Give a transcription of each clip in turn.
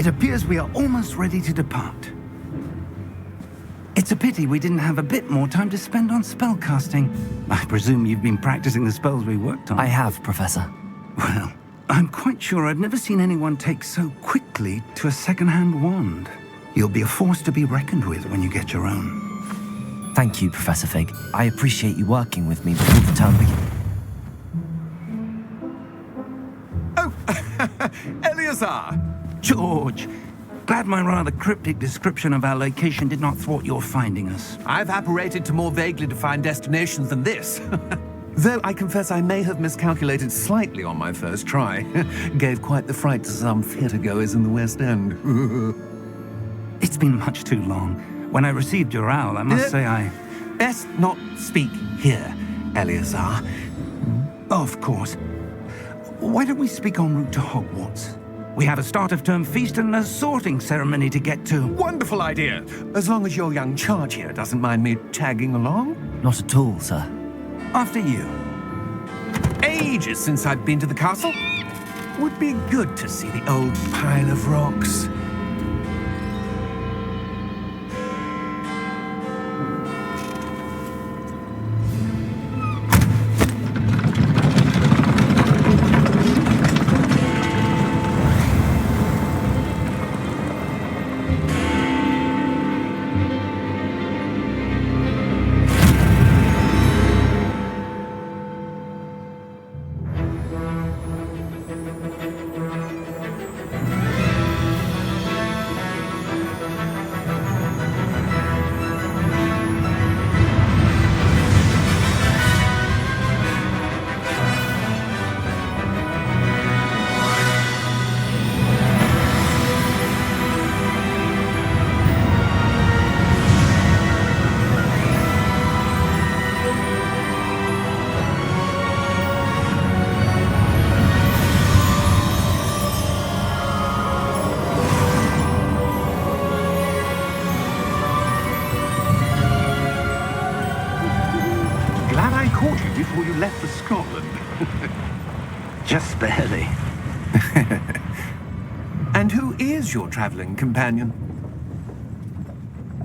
It appears we are almost ready to depart. It's a pity we didn't have a bit more time to spend on spellcasting. I presume you've been practicing the spells we worked on. I have, Professor. Well, I'm quite sure I've never seen anyone take so quickly to a second-hand wand. You'll be a force to be reckoned with when you get your own. Thank you, Professor Fig. I appreciate you working with me before the term begins. Oh, Eleazar! George, glad my rather cryptic description of our location did not thwart your finding us. I've apparated to more vaguely defined destinations than this. Though I confess I may have miscalculated slightly on my first try. Gave quite the fright to some theatre-goers in the West End. It's been much too long. When I received your owl, I must say I... Best not speak here, Eleazar. Of course. Why don't we speak en route to Hogwarts? We have a start-of-term feast and a sorting ceremony to get to. Wonderful idea! As long as your young charge here doesn't mind me tagging along. Not at all, sir. After you. Ages since I've been to the castle. Would be good to see the old pile of rocks. Before you left for Scotland. Just barely. And who is your traveling companion?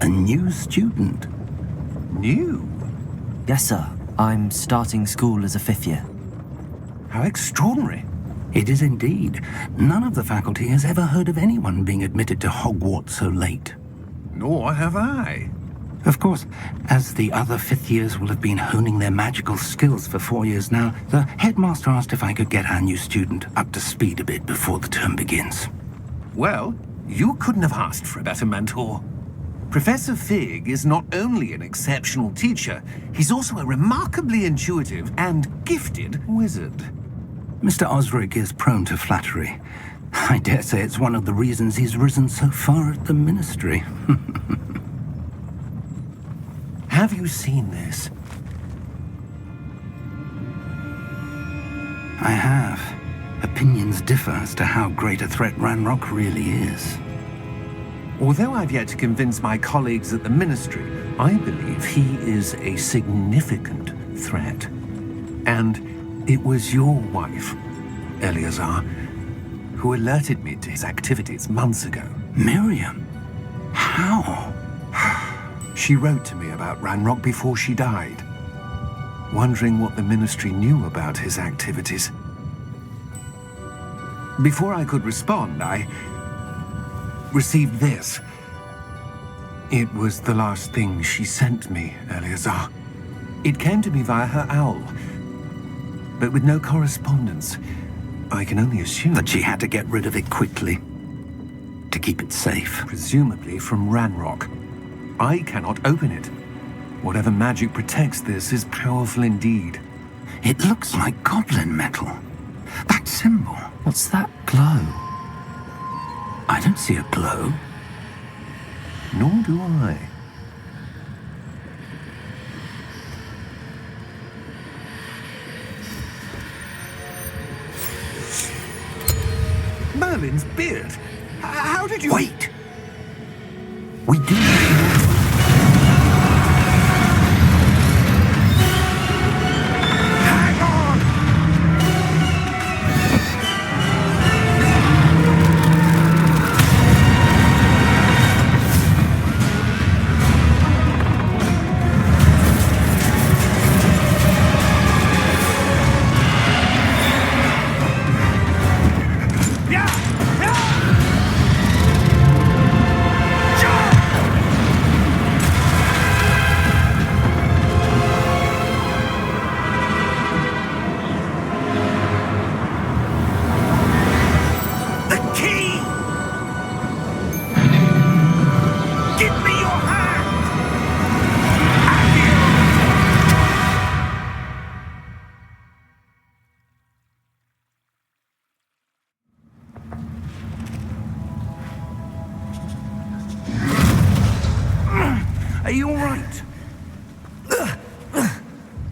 A new student. New? Yes, sir. I'm starting school as a 5th year. How extraordinary. It is indeed. None of the faculty has ever heard of anyone being admitted to Hogwarts so late. Nor have I. Of course, as the other 5th years will have been honing their magical skills for 4 years now, the headmaster asked if I could get our new student up to speed a bit before the term begins. Well, you couldn't have asked for a better mentor. Professor Fig is not only an exceptional teacher, he's also a remarkably intuitive and gifted wizard. Mr. Osric is prone to flattery. I dare say it's one of the reasons he's risen so far at the ministry. Have you seen this? I have. Opinions differ as to how great a threat Ranrock really is. Although I've yet to convince my colleagues at the ministry, I believe he is a significant threat. And it was your wife, Eleazar, who alerted me to his activities months ago. Miriam? How? She wrote to me about Ranrock before she died, wondering what the ministry knew about his activities. Before I could respond, I received this. It was the last thing she sent me, Eleazar. It came to me via her owl, but with no correspondence. I can only assume that she had to get rid of it quickly, to keep it safe. Presumably from Ranrock. I cannot open it. Whatever magic protects this is powerful indeed. It looks like goblin metal. That symbol. What's that glow? I don't see a glow. Nor do I. Merlin's beard. How did you... Wait! We do... Hang on!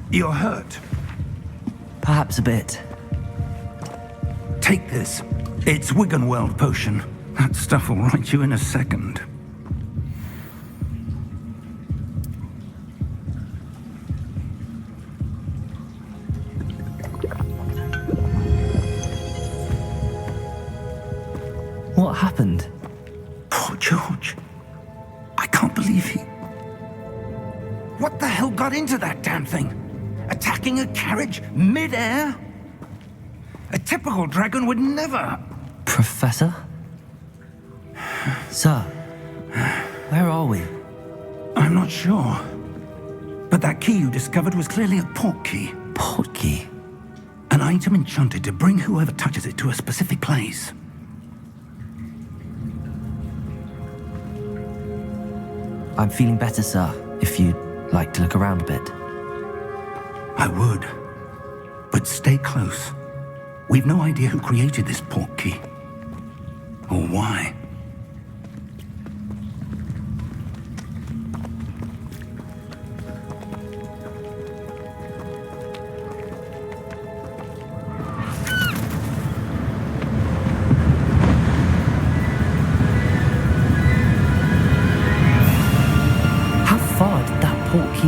You're hurt. Perhaps a bit. Take this. It's Wiggenweld potion. That stuff will right you in a second. What happened? Poor George. I can't believe he... What the hell got into that damn thing? Attacking a carriage mid-air? A typical dragon would never... Professor? Sir, where are we? I'm not sure. But that key you discovered was clearly a port key. Port key? An item enchanted to bring whoever touches it to a specific place. I'm feeling better, sir, if you'd like to look around a bit. I would. But stay close. We've no idea who created this port key. Or why.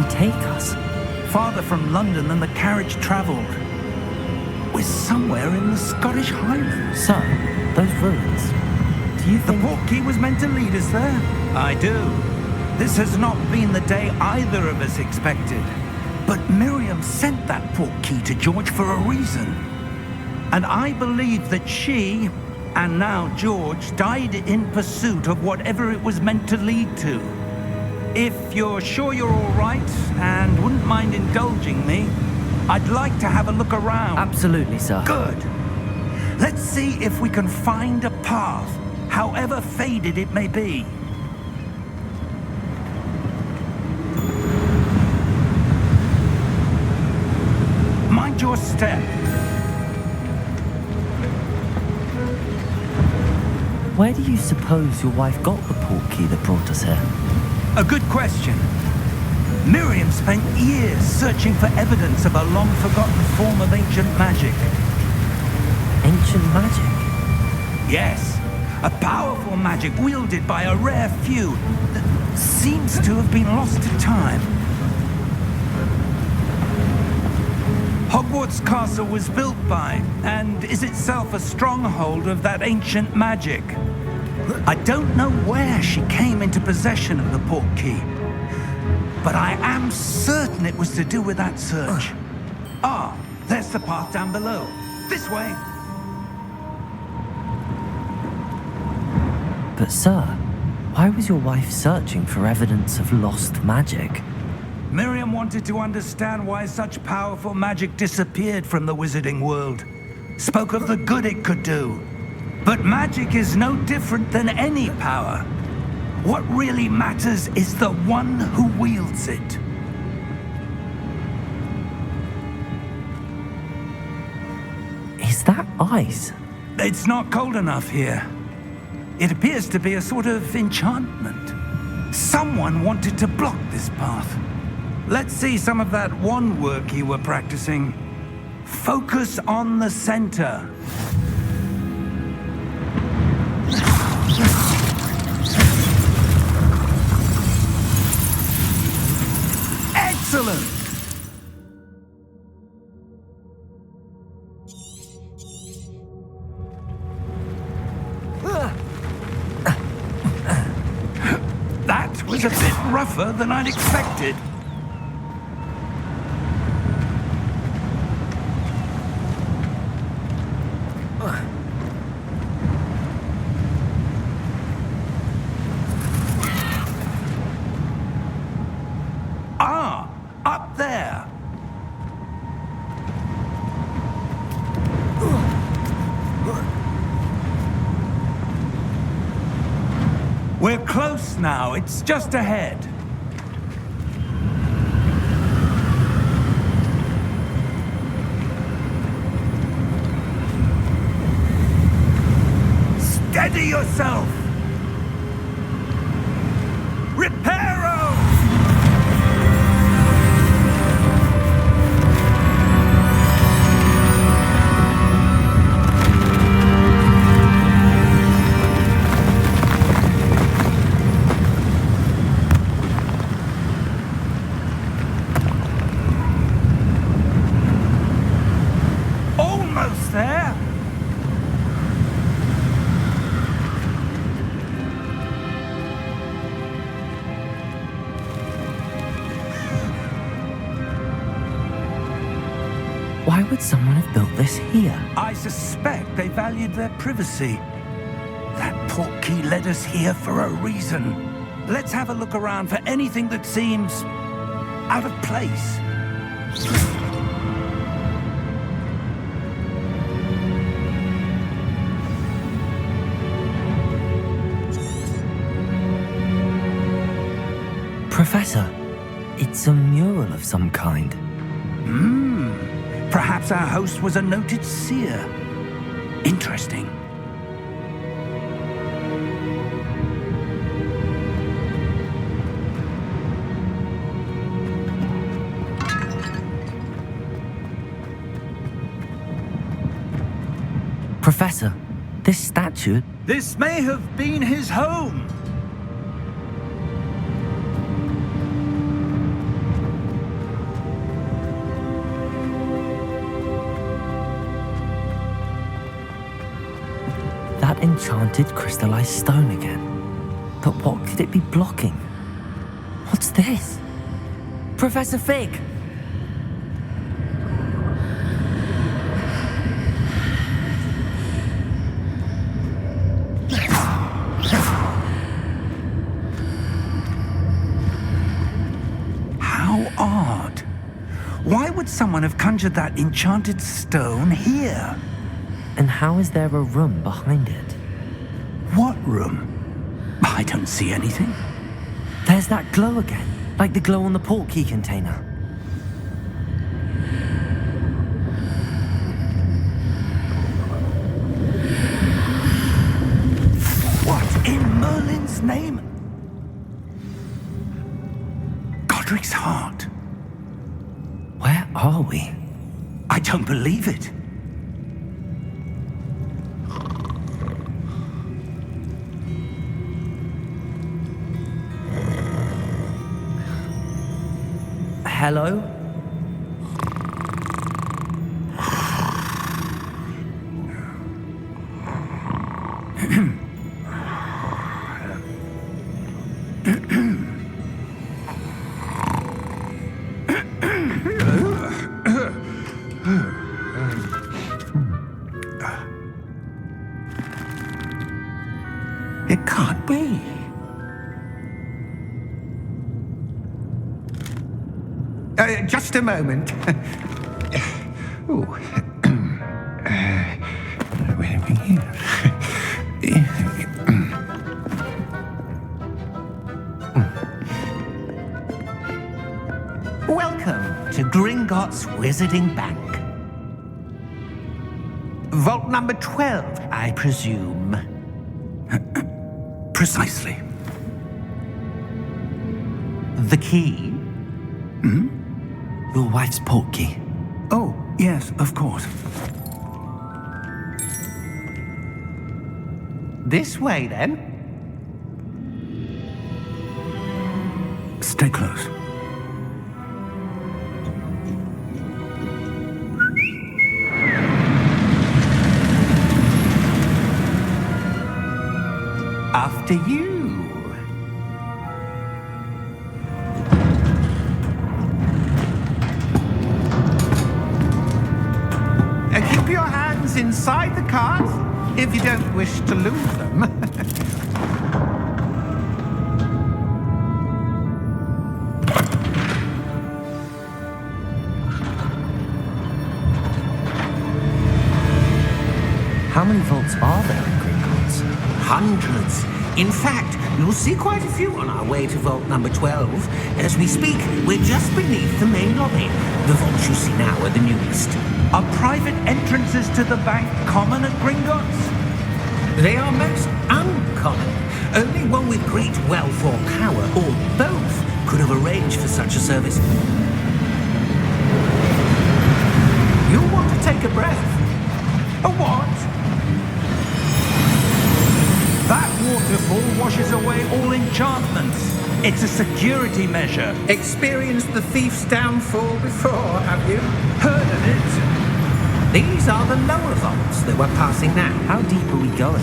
Take us? Farther from London than the carriage travelled. We're somewhere in the Scottish Highlands. Sir, those ruins. Do you think... The port key was meant to lead us there? I do. This has not been the day either of us expected. But Miriam sent that port key to George for a reason. And I believe that she, and now George, died in pursuit of whatever it was meant to lead to. If you're sure you're all right and wouldn't mind indulging me, I'd like to have a look around. Absolutely, sir. Good. Let's see if we can find a path, however faded it may be. Mind your step. Where do you suppose your wife got the port key that brought us here? A good question. Miriam spent years searching for evidence of a long-forgotten form of ancient magic. Ancient magic? Yes, a powerful magic wielded by a rare few that seems to have been lost to time. Hogwarts Castle was built by, and is itself a stronghold of that ancient magic. I don't know where she came into possession of the port key, but I am certain it was to do with that search. Ah, there's the path down below. This way. But sir, why was your wife searching for evidence of lost magic? Miriam wanted to understand why such powerful magic disappeared from the wizarding world. Spoke of the good it could do. But magic is no different than any power. What really matters is the one who wields it. Is that ice? It's not cold enough here. It appears to be a sort of enchantment. Someone wanted to block this path. Let's see some of that wand work you were practicing. Focus on the center. Excellent! That was a bit rougher than I'd expected. Up there. We're close now. It's just ahead. Steady yourself. Reparo! Why would someone have built this here? I suspect they valued their privacy. That portkey led us here for a reason. Let's have a look around for anything that seems out of place. Professor, it's a mural of some kind. Perhaps our host was a noted seer. Interesting. Professor, this statue... This may have been his home. That enchanted crystallized stone again. But what could it be blocking? What's this? Professor Fig! How odd. Why would someone have conjured that enchanted stone here? And how is there a room behind it? What room? I don't see anything. There's that glow again, like the glow on the portkey container. What in Merlin's name? Godric's heart. Where are we? I don't believe it. Hello? It can't be. Just a moment. Oh. Where are we here? Welcome to Gringotts Wizarding Bank. Vault number 12, I presume. Precisely. The key? Your wife's portkey. Oh, yes, of course. This way, then. Stay close. After you. Keep your hands inside the cart if you don't wish to lose them. How many vaults are there in Gringotts? Hundreds. In fact, you'll see quite a few on our way to vault number 12. As we speak, we're just beneath the main lobby. The vaults you see now are the newest. Are private entrances to the bank common at Gringotts? They are most uncommon. Only one with great wealth or power, or both, could have arranged for such a service. You'll want to take a breath. A what? That waterfall washes away all enchantments. It's a security measure. Experienced the thief's downfall before, have you? Heard of it? These are the lower vaults that we're passing now. How deep are we going?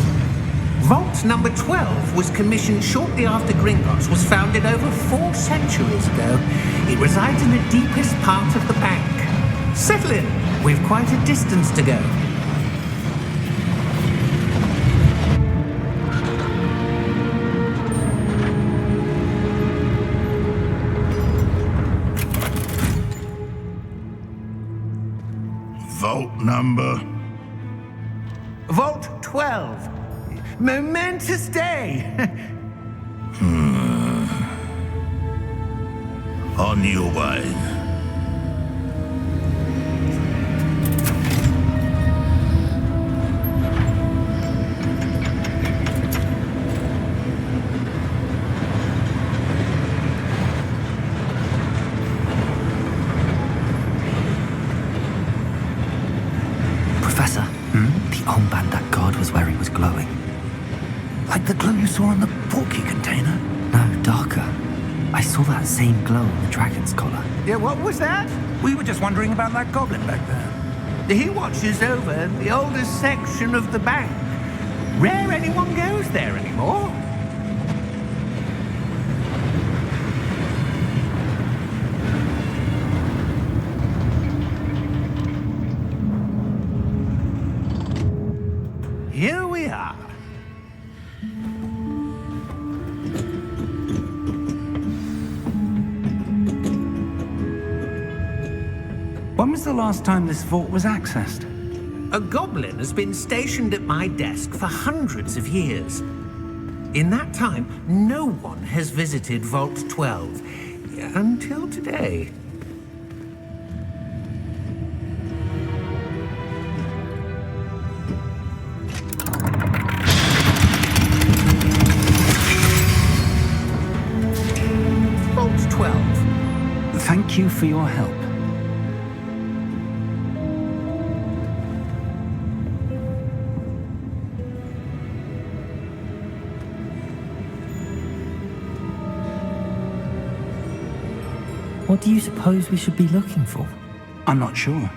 Vault number 12 was commissioned shortly after Gringotts was founded over 4 centuries ago. It resides in the deepest part of the bank. Settle in. We've quite a distance to go. Vault number? Vault 12. Momentous day. On your way. Professor, the armband that guard was wearing was glowing. Like the glow you saw in the porky container? No, darker. I saw that same glow on the dragon's collar. Yeah, what was that? We were just wondering about that goblin back there. He watches over the oldest section of the bank. Rare anyone goes there anymore. Here we are. When was the last time this vault was accessed? A goblin has been stationed at my desk for hundreds of years. In that time, no one has visited Vault 12 until today. Vault 12. Thank you for your help. What do you suppose we should be looking for? I'm not sure.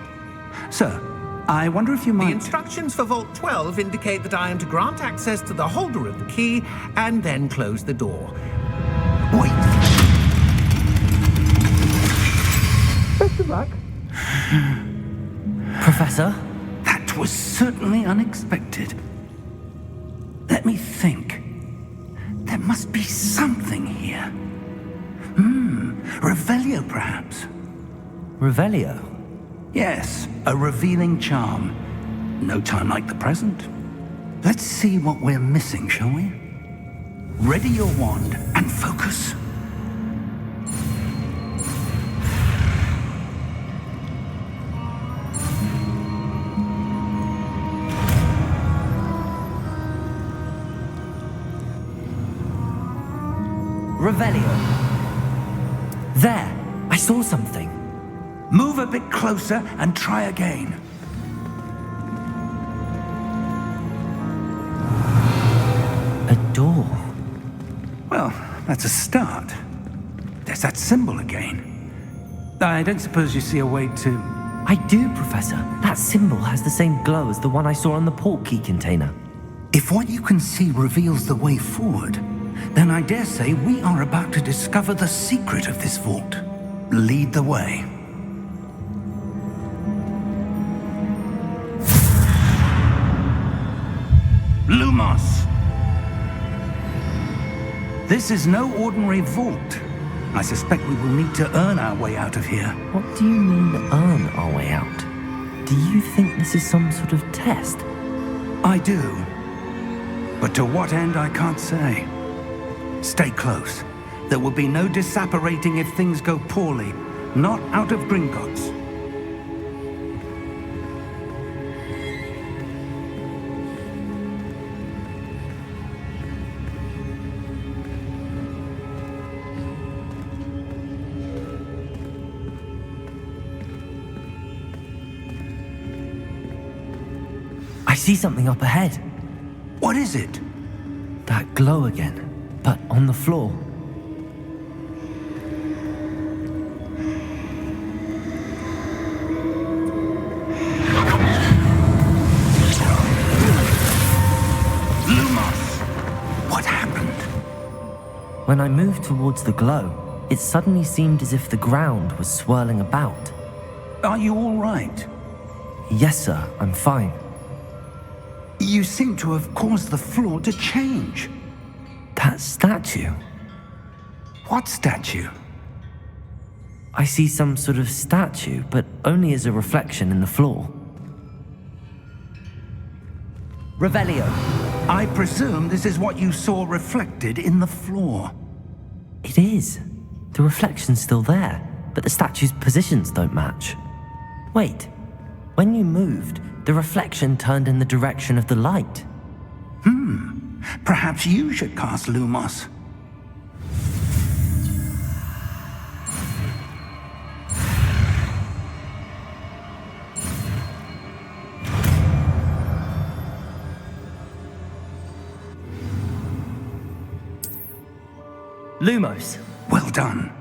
Sir, I wonder if you The might... instructions for Vault 12 indicate that I am to grant access to the holder of the key and then close the door. Wait! Best of luck. Professor? That was certainly unexpected. Let me think. There must be something here. Revelio, perhaps? Revelio? Yes, a revealing charm. No time like the present. Let's see what we're missing, shall we? Ready your wand and focus. Revelio. There! I saw something. Move a bit closer and try again. A door. Well, that's a start. There's that symbol again. I don't suppose you see a way to... I do, Professor. That symbol has the same glow as the one I saw on the port key container. If what you can see reveals the way forward, then I dare say we are about to discover the secret of this vault. Lead the way. Lumos! This is no ordinary vault. I suspect we will need to earn our way out of here. What do you mean, earn our way out? Do you think this is some sort of test? I do. But to what end, I can't say. Stay close. There will be no disapparating if things go poorly. Not out of Gringotts. I see something up ahead. What is it? That glow again, but on the floor. Lumos! What happened? When I moved towards the glow, it suddenly seemed as if the ground was swirling about. Are you all right? Yes, sir, I'm fine. You seem to have caused the floor to change. That statue? What statue? I see some sort of statue, but only as a reflection in the floor. Revelio. I presume this is what you saw reflected in the floor. It is. The reflection's still there, but the statue's positions don't match. Wait. When you moved, the reflection turned in the direction of the light. Perhaps you should cast Lumos. Lumos. Well done.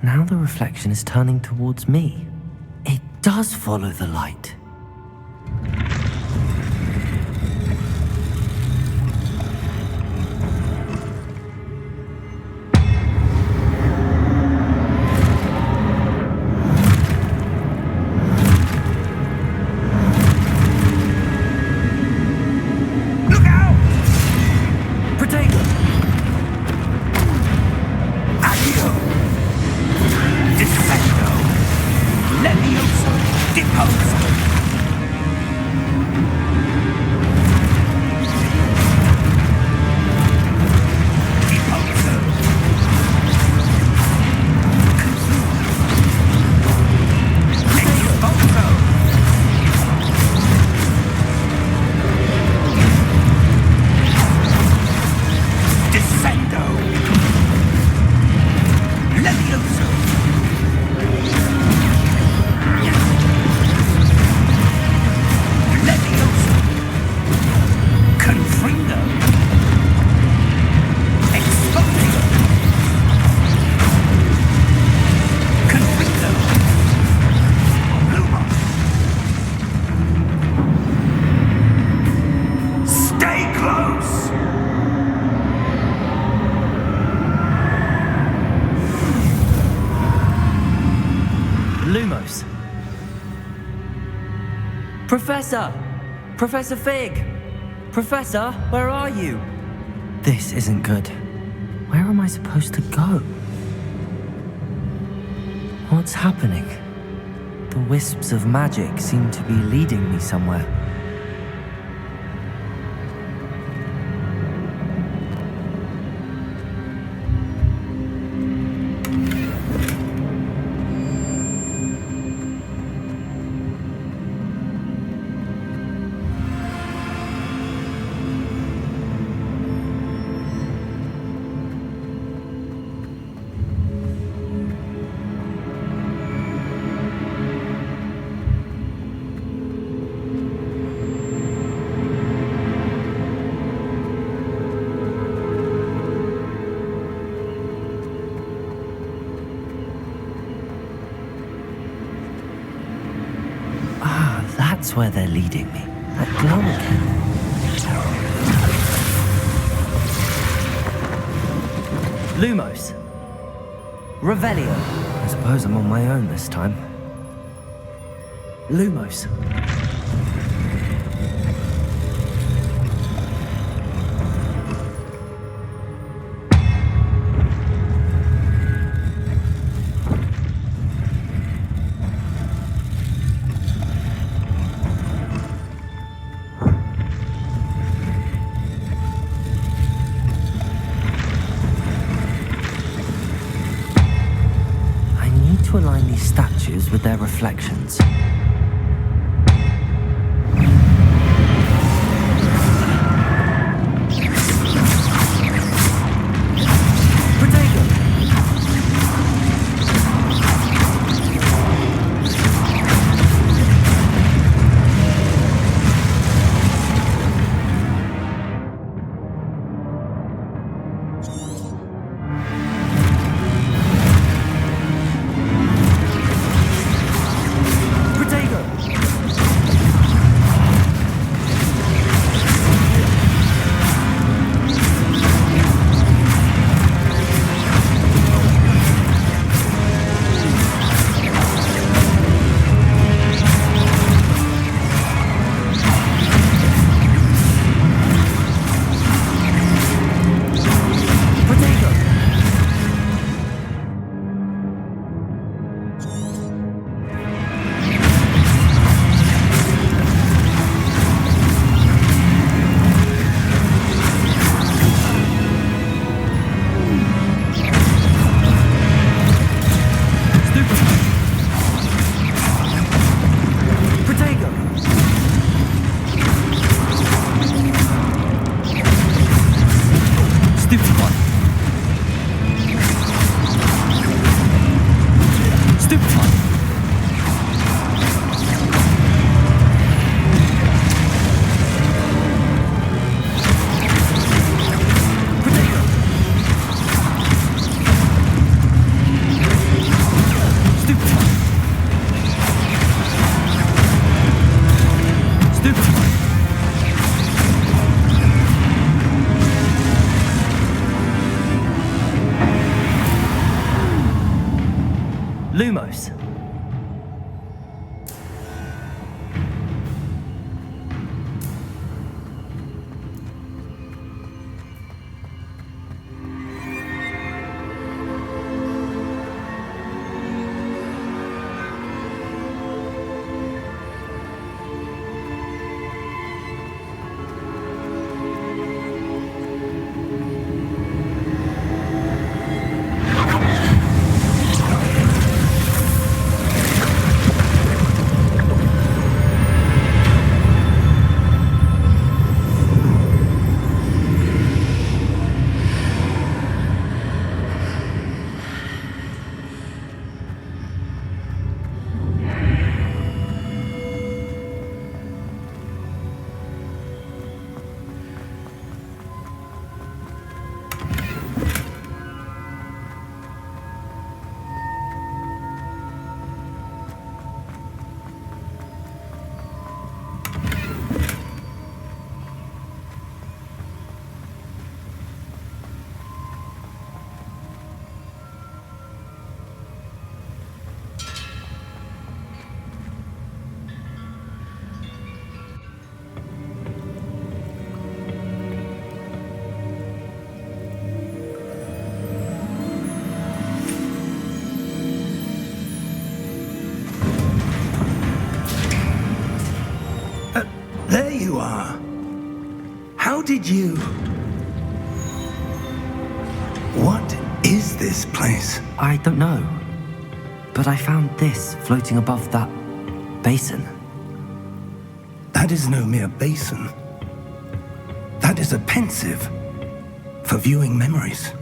Now the reflection is turning towards me. It does follow the light. Professor! Professor Fig! Professor, where are you? This isn't good. Where am I supposed to go? What's happening? The wisps of magic seem to be leading me somewhere. That's where they're leading me. That glow again. Lumos. Revelio. I suppose I'm on my own this time. Lumos. To align these statues with their reflections. you are. How did you... What is this place? I don't know. But I found this floating above that basin. That is no mere basin. That is a pensive for viewing memories.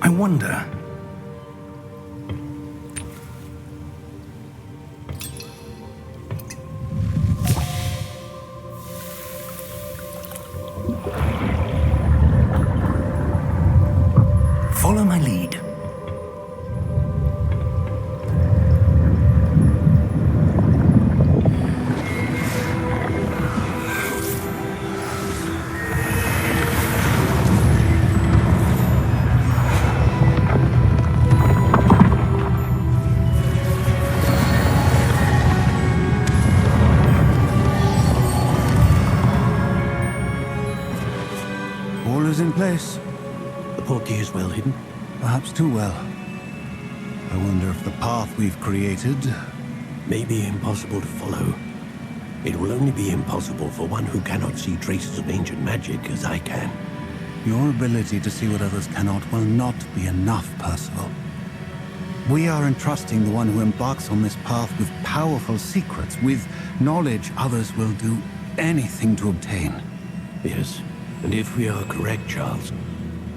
I wonder... Follow my lead. All is in place. The portkey is well hidden. Perhaps too well. I wonder if the path we've created... May be impossible to follow. It will only be impossible for one who cannot see traces of ancient magic as I can. Your ability to see what others cannot will not be enough, Percival. We are entrusting the one who embarks on this path with powerful secrets, with knowledge others will do anything to obtain. Yes, and if we are correct, Charles,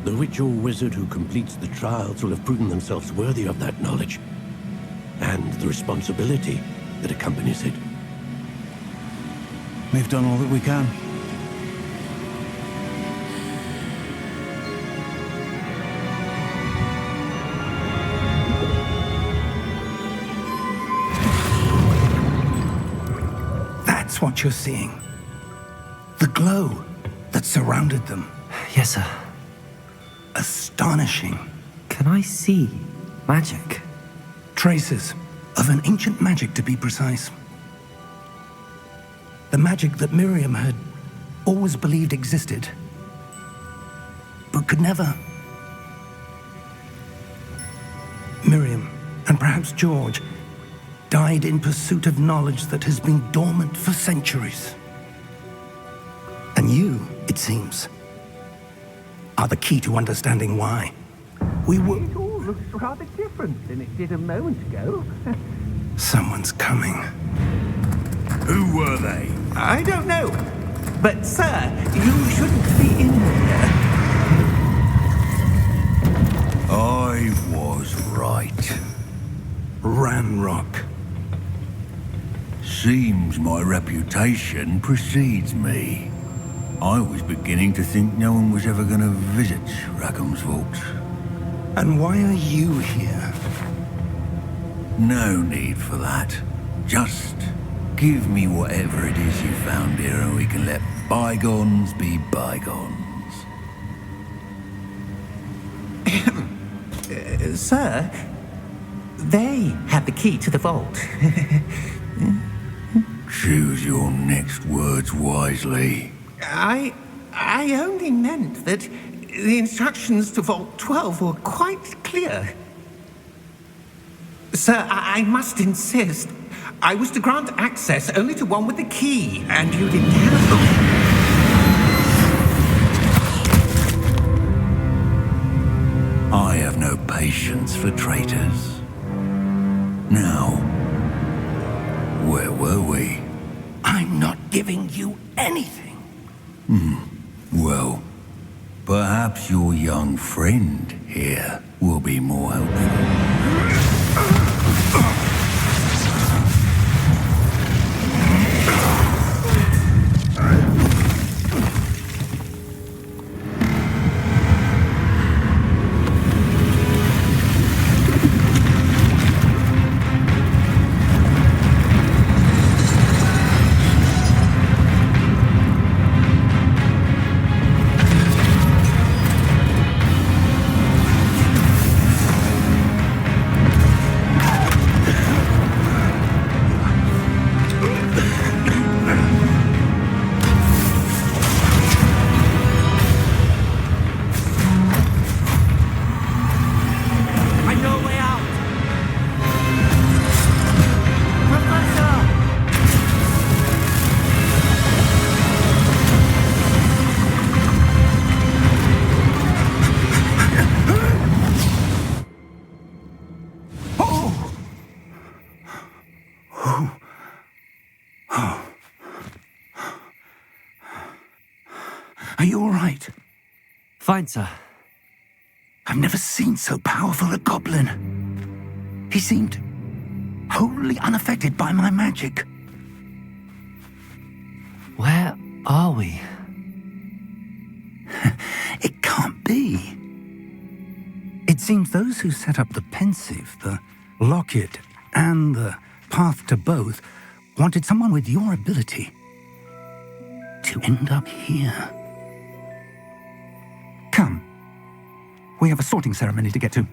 the witch or wizard who completes the trials will have proven themselves worthy of that knowledge, and the responsibility that accompanies it. We've done all that we can. That's what you're seeing. The glow that surrounded them. Yes, sir. Astonishing. Can I see magic? Traces of an ancient magic, to be precise. The magic that Miriam had always believed existed, but could never. Miriam, and perhaps George, died in pursuit of knowledge that has been dormant for centuries. And you, it seems, are the key to understanding why. We were... It all looks rather different than it did a moment ago. Someone's coming. Who were they? I don't know. But, sir, you shouldn't be in here. I was right. Ranrock. Seems my reputation precedes me. I was beginning to think no one was ever going to visit Rackham's vault. And why are you here? No need for that. Just give me whatever it is you found here and we can let bygones be bygones. Sir, they had the key to the vault. Choose your next words wisely. I only meant that the instructions to Vault 12 were quite clear. Sir, I must insist. I was to grant access only to one with the key, and you didn't have it. I have no patience for traitors. Now, where were we? I'm not giving you anything. Well, perhaps your young friend here will be more helpful. Are you all right? Fine, sir. I've never seen so powerful a goblin. He seemed wholly unaffected by my magic. Where are we? It can't be. It seems those who set up the pensive, the locket, and the path to both wanted someone with your ability to end up here. Come. We have a sorting ceremony to get to.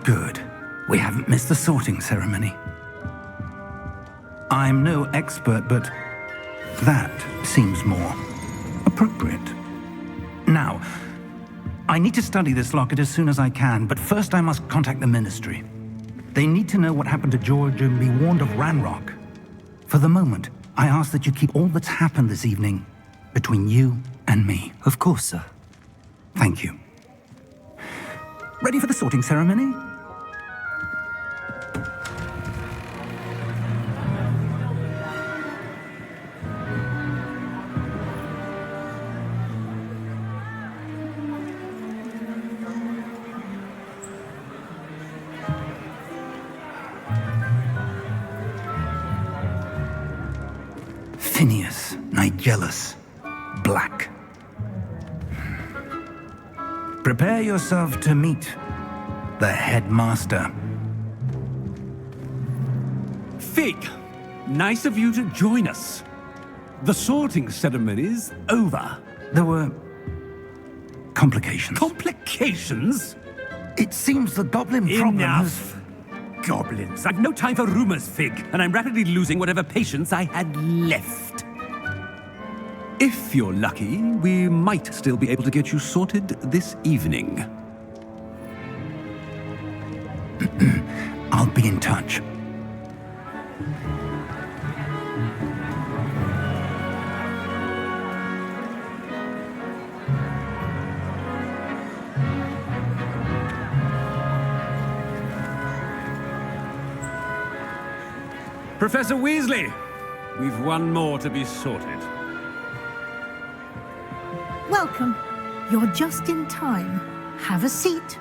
Good. We haven't missed the sorting ceremony. I'm no expert, but that seems more appropriate. Now, I need to study this locket as soon as I can, but first I must contact the Ministry. They need to know what happened to George and be warned of Ranrock. For the moment, I ask that you keep all that's happened this evening between you and me. Of course, sir. Thank you. Ready for the sorting ceremony? Phineas, Nigellus, Black. Prepare yourself to meet the headmaster. Fig, nice of you to join us. The sorting ceremony's over. There were complications. Complications? It seems the goblin problem has... Enough. Goblins. I've no time for rumors, Fig, and I'm rapidly losing whatever patience I had left. If you're lucky, we might still be able to get you sorted this evening. I'll be in touch. Professor Weasley, we've one more to be sorted. Welcome. You're just in time. Have a seat.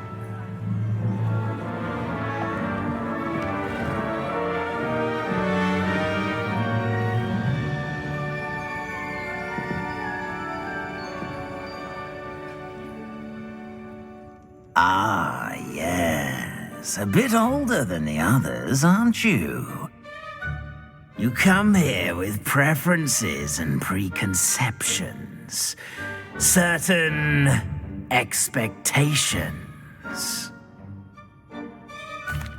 Ah, yes. A bit older than the others, aren't you? You come here with preferences and preconceptions. Certain expectations.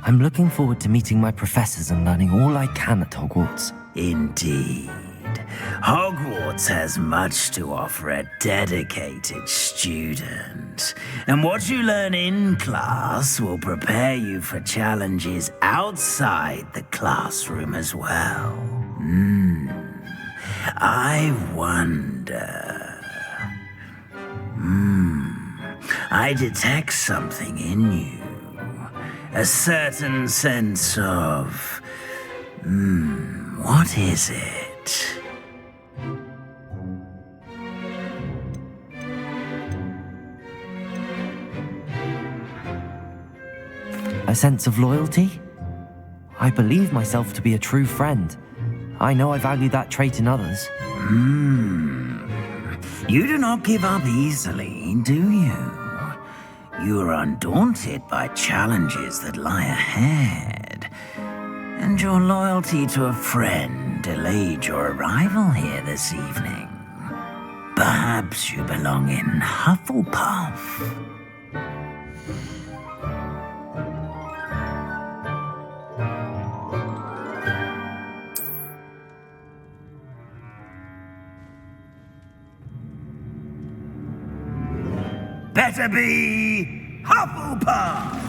I'm looking forward to meeting my professors and learning all I can at Hogwarts. Indeed. Hogwarts has much to offer a dedicated student. And what you learn in class will prepare you for challenges outside the classroom as well. I wonder... I detect something in you. A certain sense of... what is it? A sense of loyalty? I believe myself to be a true friend. I know I value that trait in others. You do not give up easily, do you? You are undaunted by challenges that lie ahead. And your loyalty to a friend delayed your arrival here this evening. Perhaps you belong in Hufflepuff. Better be Hufflepuff!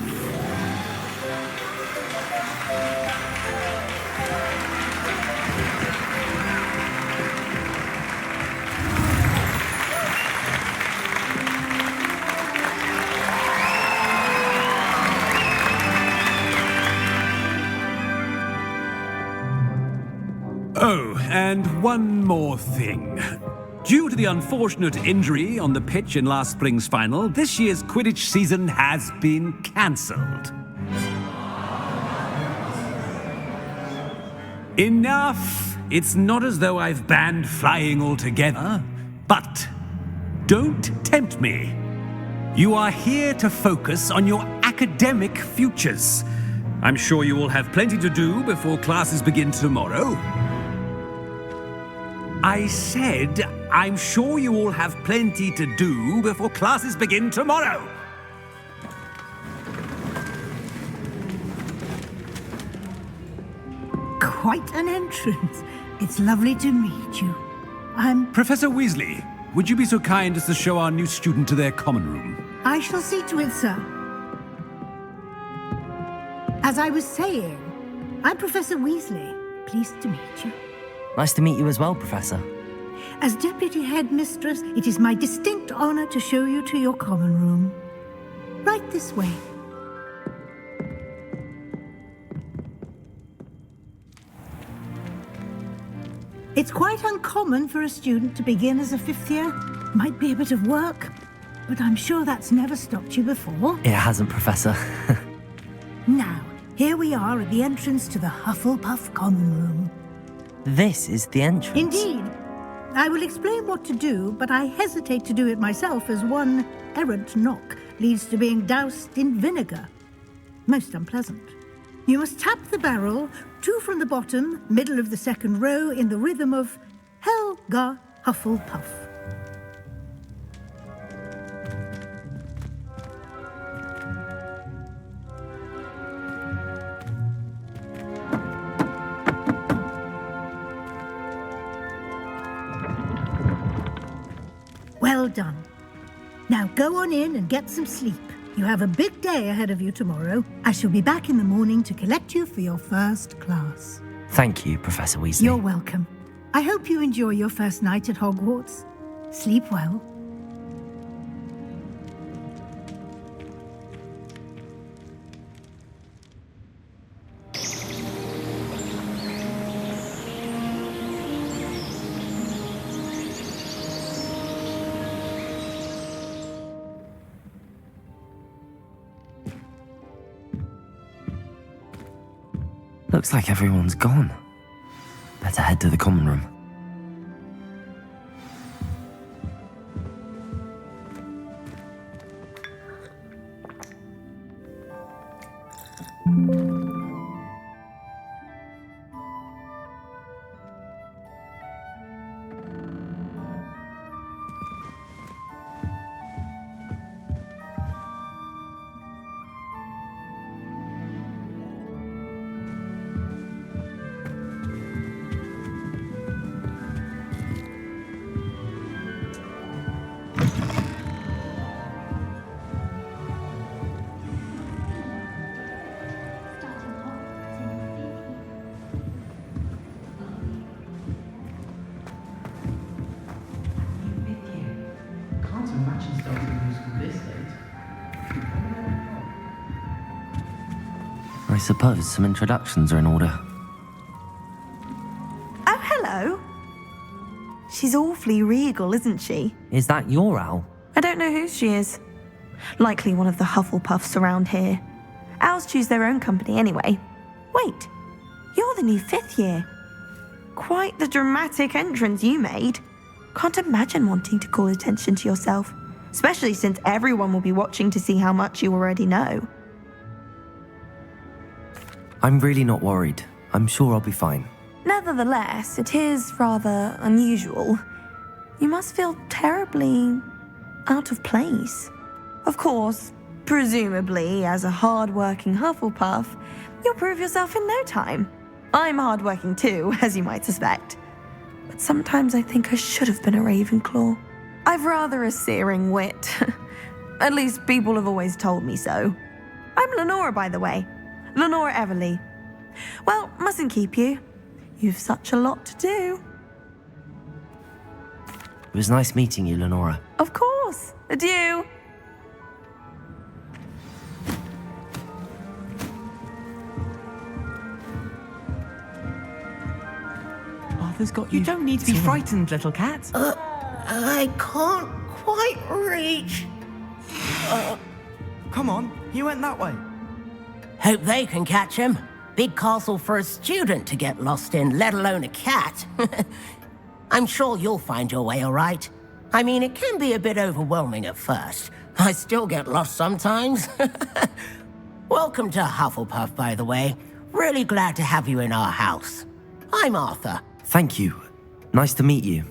Oh, and one more thing. Due to the unfortunate injury on the pitch in last spring's final, this year's Quidditch season has been cancelled. Enough! It's not as though I've banned flying altogether, but don't tempt me. You are here to focus on your academic futures. I'm sure you will have plenty to do before classes begin tomorrow. I said, I'm sure you all have plenty to do before classes begin tomorrow. Quite an entrance. It's lovely to meet you. I'm... Professor Weasley, would you be so kind as to show our new student to their common room? I shall see to it, sir. As I was saying, I'm Professor Weasley. Pleased to meet you. Nice to meet you as well, Professor. As Deputy Headmistress, it is my distinct honor to show you to your common room. Right this way. It's quite uncommon for a student to begin as a fifth year. Might be a bit of work, but I'm sure that's never stopped you before. It hasn't, Professor. Now, here we are at the entrance to the Hufflepuff common room. This is the entrance. Indeed. I will explain what to do, but I hesitate to do it myself as one errant knock leads to being doused in vinegar. Most unpleasant. You must tap the barrel, 2 from the bottom, middle of the second row, in the rhythm of Helga Hufflepuff. Well done. Now go on in and get some sleep. You have a big day ahead of you tomorrow. I shall be back in the morning to collect you for your first class. Thank you, Professor Weasley. You're welcome. I hope you enjoy your first night at Hogwarts. Sleep well. Looks like everyone's gone. Better head to the common room. I suppose some introductions are in order. Oh, hello. She's awfully regal, isn't she? Is that your owl? I don't know who she is. Likely one of the Hufflepuffs around here. Owls choose their own company anyway. Wait, you're the new 5th year. Quite the dramatic entrance you made. Can't imagine wanting to call attention to yourself, especially since everyone will be watching to see how much you already know. I'm really not worried. I'm sure I'll be fine. Nevertheless, it is rather unusual. You must feel terribly out of place. Of course, presumably, as a hard-working Hufflepuff, you'll prove yourself in no time. I'm hard-working too, as you might suspect. But sometimes I think I should have been a Ravenclaw. I've rather a searing wit. At least people have always told me so. I'm Lenora, by the way. Lenora Everly. Well, mustn't keep you. You've such a lot to do. It was nice meeting you, Lenora. Of course. Adieu. Arthur's got you. You don't need to be frightened, little cat. I can't quite reach. Come on, he went that way. Hope they can catch him. Big castle for a student to get lost in, let alone a cat. I'm sure you'll find your way all right. I mean, it can be a bit overwhelming at first. I still get lost sometimes. Welcome to Hufflepuff, by the way. Really glad to have you in our house. I'm Arthur. Thank you. Nice to meet you.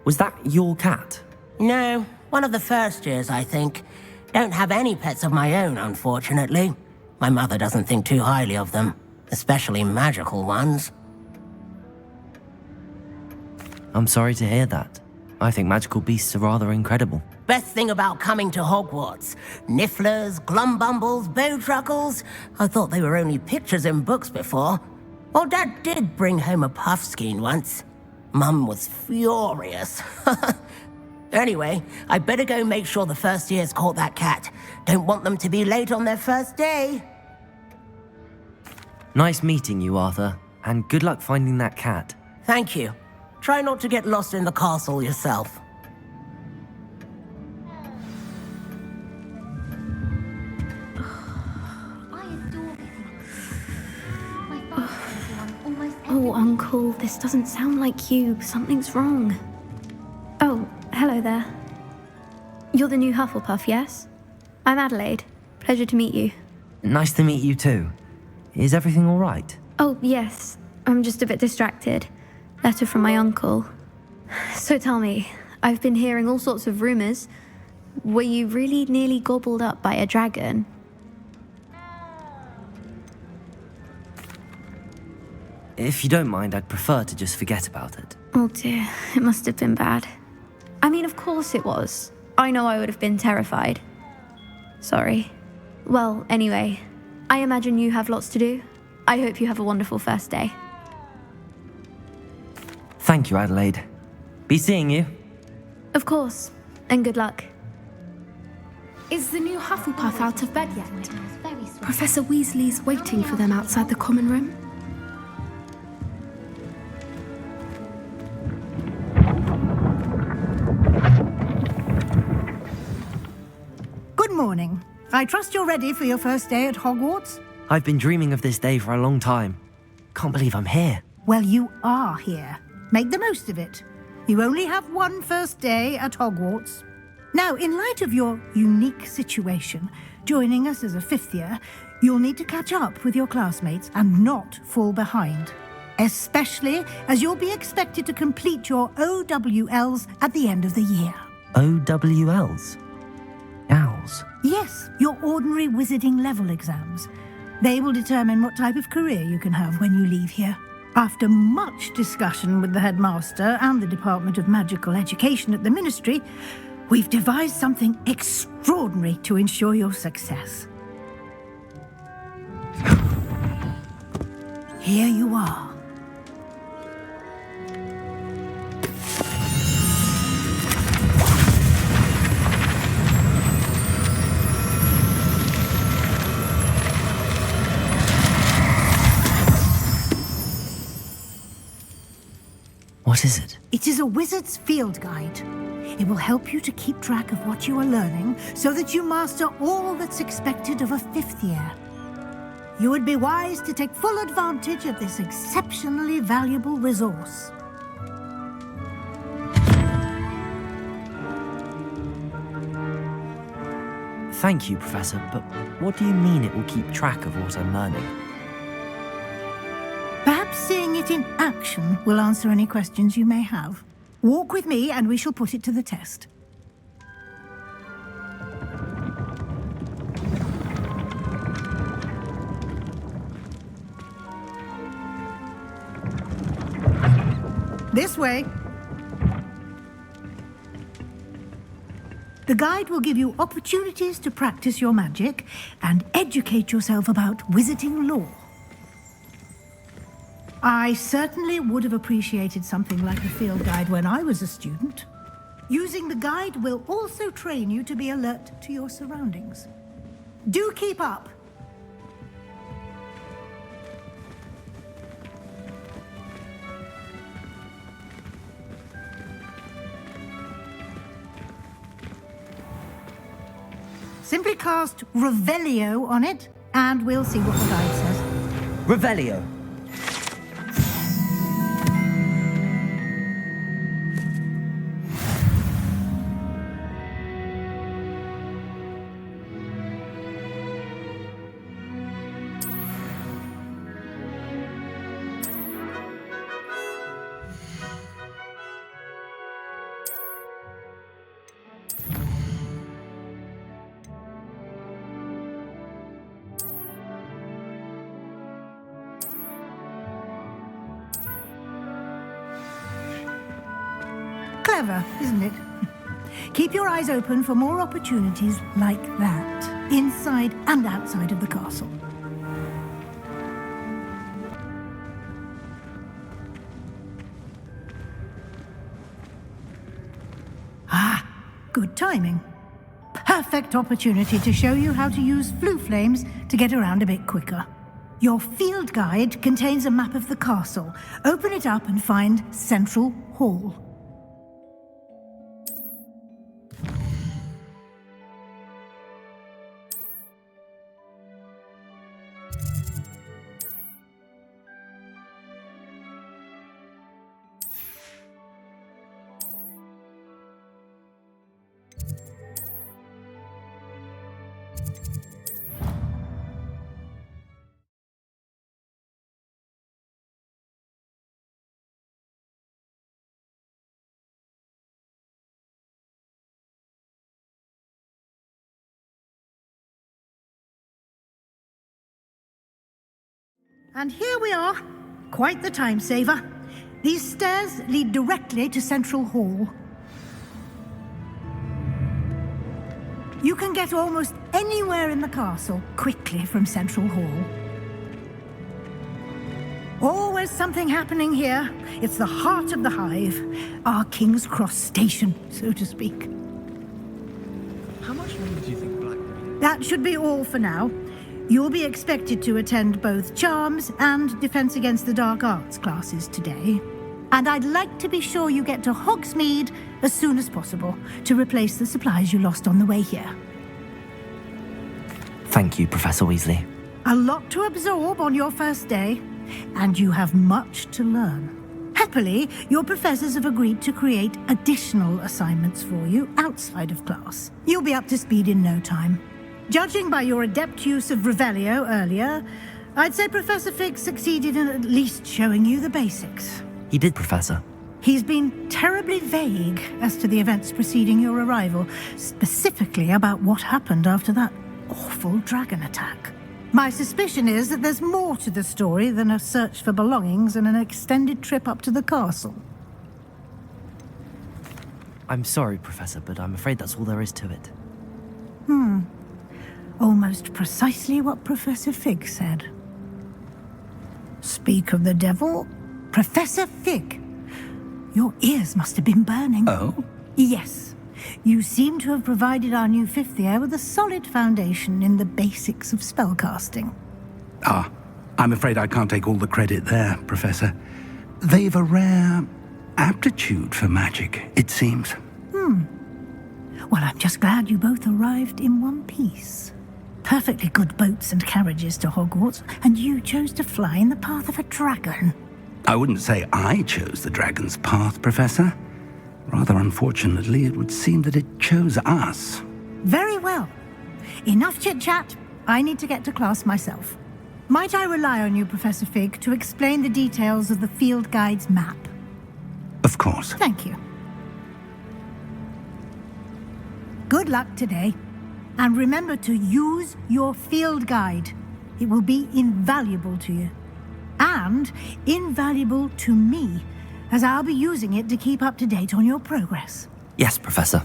Was that your cat? No, one of the first years, I think. Don't have any pets of my own, unfortunately. My mother doesn't think too highly of them, especially magical ones. I'm sorry to hear that. I think magical beasts are rather incredible. Best thing about coming to Hogwarts. Nifflers, glumbumbles, bowtruckles. I thought they were only pictures in books before. Well, Dad did bring home a puffskein once. Mum was furious. Anyway, I better go make sure the first years caught that cat. Don't want them to be late on their first day. Nice meeting you, Arthur. And good luck finding that cat. Thank you. Try not to get lost in the castle yourself. Oh, Uncle, this doesn't sound like you. Something's wrong. Oh, hello there. You're the new Hufflepuff, yes? I'm Adelaide. Pleasure to meet you. Nice to meet you too. Is everything all right? Oh, yes. I'm just a bit distracted. Letter from my uncle. So tell me, I've been hearing all sorts of rumors. Were you really nearly gobbled up by a dragon? If you don't mind, I'd prefer to just forget about it. Oh dear, it must have been bad. I mean, of course it was. I know I would have been terrified. Sorry. Well, anyway, I imagine you have lots to do. I hope you have a wonderful first day. Thank you, Adelaide. Be seeing you. Of course, and good luck. Is the new Hufflepuff out of bed yet? Professor Weasley's waiting for them outside the common room. Good morning. I trust you're ready for your first day at Hogwarts? I've been dreaming of this day for a long time. Can't believe I'm here. Well, you are here. Make the most of it. You only have one first day at Hogwarts. Now, in light of your unique situation, joining us as a 5th year, you'll need to catch up with your classmates and not fall behind. Especially as you'll be expected to complete your OWLs at the end of the year. OWLs? Owls? Yes, your ordinary wizarding level exams. They will determine what type of career you can have when you leave here. After much discussion with the headmaster and the Department of Magical Education at the Ministry, we've devised something extraordinary to ensure your success. Here you are. What is it? It is a wizard's field guide. It will help you to keep track of what you are learning so that you master all that's expected of a 5th year. You would be wise to take full advantage of this exceptionally valuable resource. Thank you, Professor, but what do you mean it will keep track of what I'm learning? Perhaps seeing it in action will answer any questions you may have. Walk with me and we shall put it to the test. This way. The guide will give you opportunities to practice your magic and educate yourself about wizarding lore. I certainly would have appreciated something like a field guide when I was a student. Using the guide will also train you to be alert to your surroundings. Do keep up! Simply cast Revelio on it, and we'll see what the guide says. Revelio. Clever, isn't it? Keep your eyes open for more opportunities like that, inside and outside of the castle. Ah, good timing. Perfect opportunity to show you how to use flue flames to get around a bit quicker. Your field guide contains a map of the castle. Open it up and find Central Hall. And here we are. Quite the time saver. These stairs lead directly to Central Hall. You can get almost anywhere in the castle quickly from Central Hall. Always something happening here. It's the heart of the hive. Our King's Cross station, so to speak. How much longer do you think we'll like? That should be all for now. You'll be expected to attend both Charms and Defense Against the Dark Arts classes today. And I'd like to be sure you get to Hogsmeade as soon as possible to replace the supplies you lost on the way here. Thank you, Professor Weasley. A lot to absorb on your first day, and you have much to learn. Happily, your professors have agreed to create additional assignments for you outside of class. You'll be up to speed in no time. Judging by your adept use of Revelio earlier, I'd say Professor Fig succeeded in at least showing you the basics. He did, Professor. He's been terribly vague as to the events preceding your arrival, specifically about what happened after that awful dragon attack. My suspicion is that there's more to the story than a search for belongings and an extended trip up to the castle. I'm sorry, Professor, but I'm afraid that's all there is to it. Almost precisely what Professor Fig said. Speak of the devil, Professor Fig. Your ears must have been burning. Oh? Yes. You seem to have provided our new 5th year with a solid foundation in the basics of spellcasting. Ah, I'm afraid I can't take all the credit there, Professor. They've a rare aptitude for magic, it seems. Well, I'm just glad you both arrived in one piece. Perfectly good boats and carriages to Hogwarts, and you chose to fly in the path of a dragon. I wouldn't say I chose the dragon's path, Professor. Rather unfortunately, it would seem that it chose us. Very well. Enough chit-chat. I need to get to class myself. Might I rely on you, Professor Fig, to explain the details of the field guide's map? Of course. Thank you. Good luck today. And remember to use your field guide. It will be invaluable to you. And invaluable to me, as I'll be using it to keep up to date on your progress. Yes, Professor.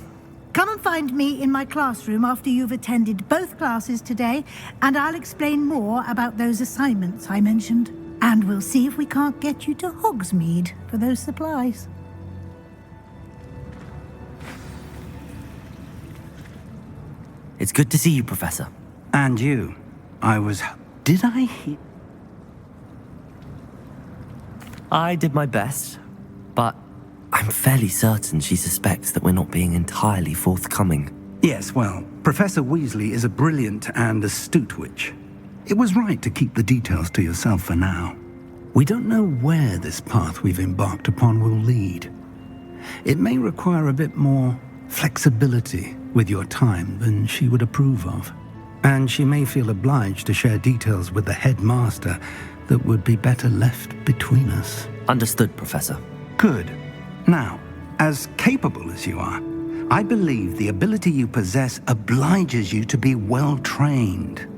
Come and find me in my classroom after you've attended both classes today, and I'll explain more about those assignments I mentioned. And we'll see if we can't get you to Hogsmeade for those supplies. It's good to see you, Professor. And you. Did I hear? I did my best, but I'm fairly certain she suspects that we're not being entirely forthcoming. Yes, well, Professor Weasley is a brilliant and astute witch. It was right to keep the details to yourself for now. We don't know where this path we've embarked upon will lead. It may require a bit more flexibility with your time than she would approve of. And she may feel obliged to share details with the headmaster that would be better left between us. Understood, Professor. Good. Now, as capable as you are, I believe the ability you possess obliges you to be well trained.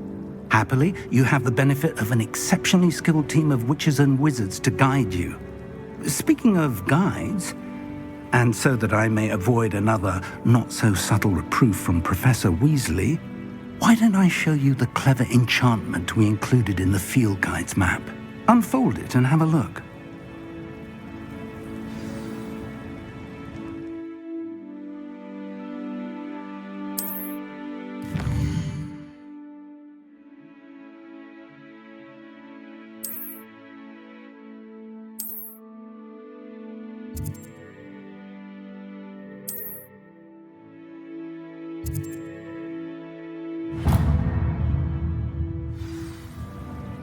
Happily, you have the benefit of an exceptionally skilled team of witches and wizards to guide you. Speaking of guides, and so that I may avoid another not-so-subtle reproof from Professor Weasley, why don't I show you the clever enchantment we included in the field guide's map? Unfold it and have a look.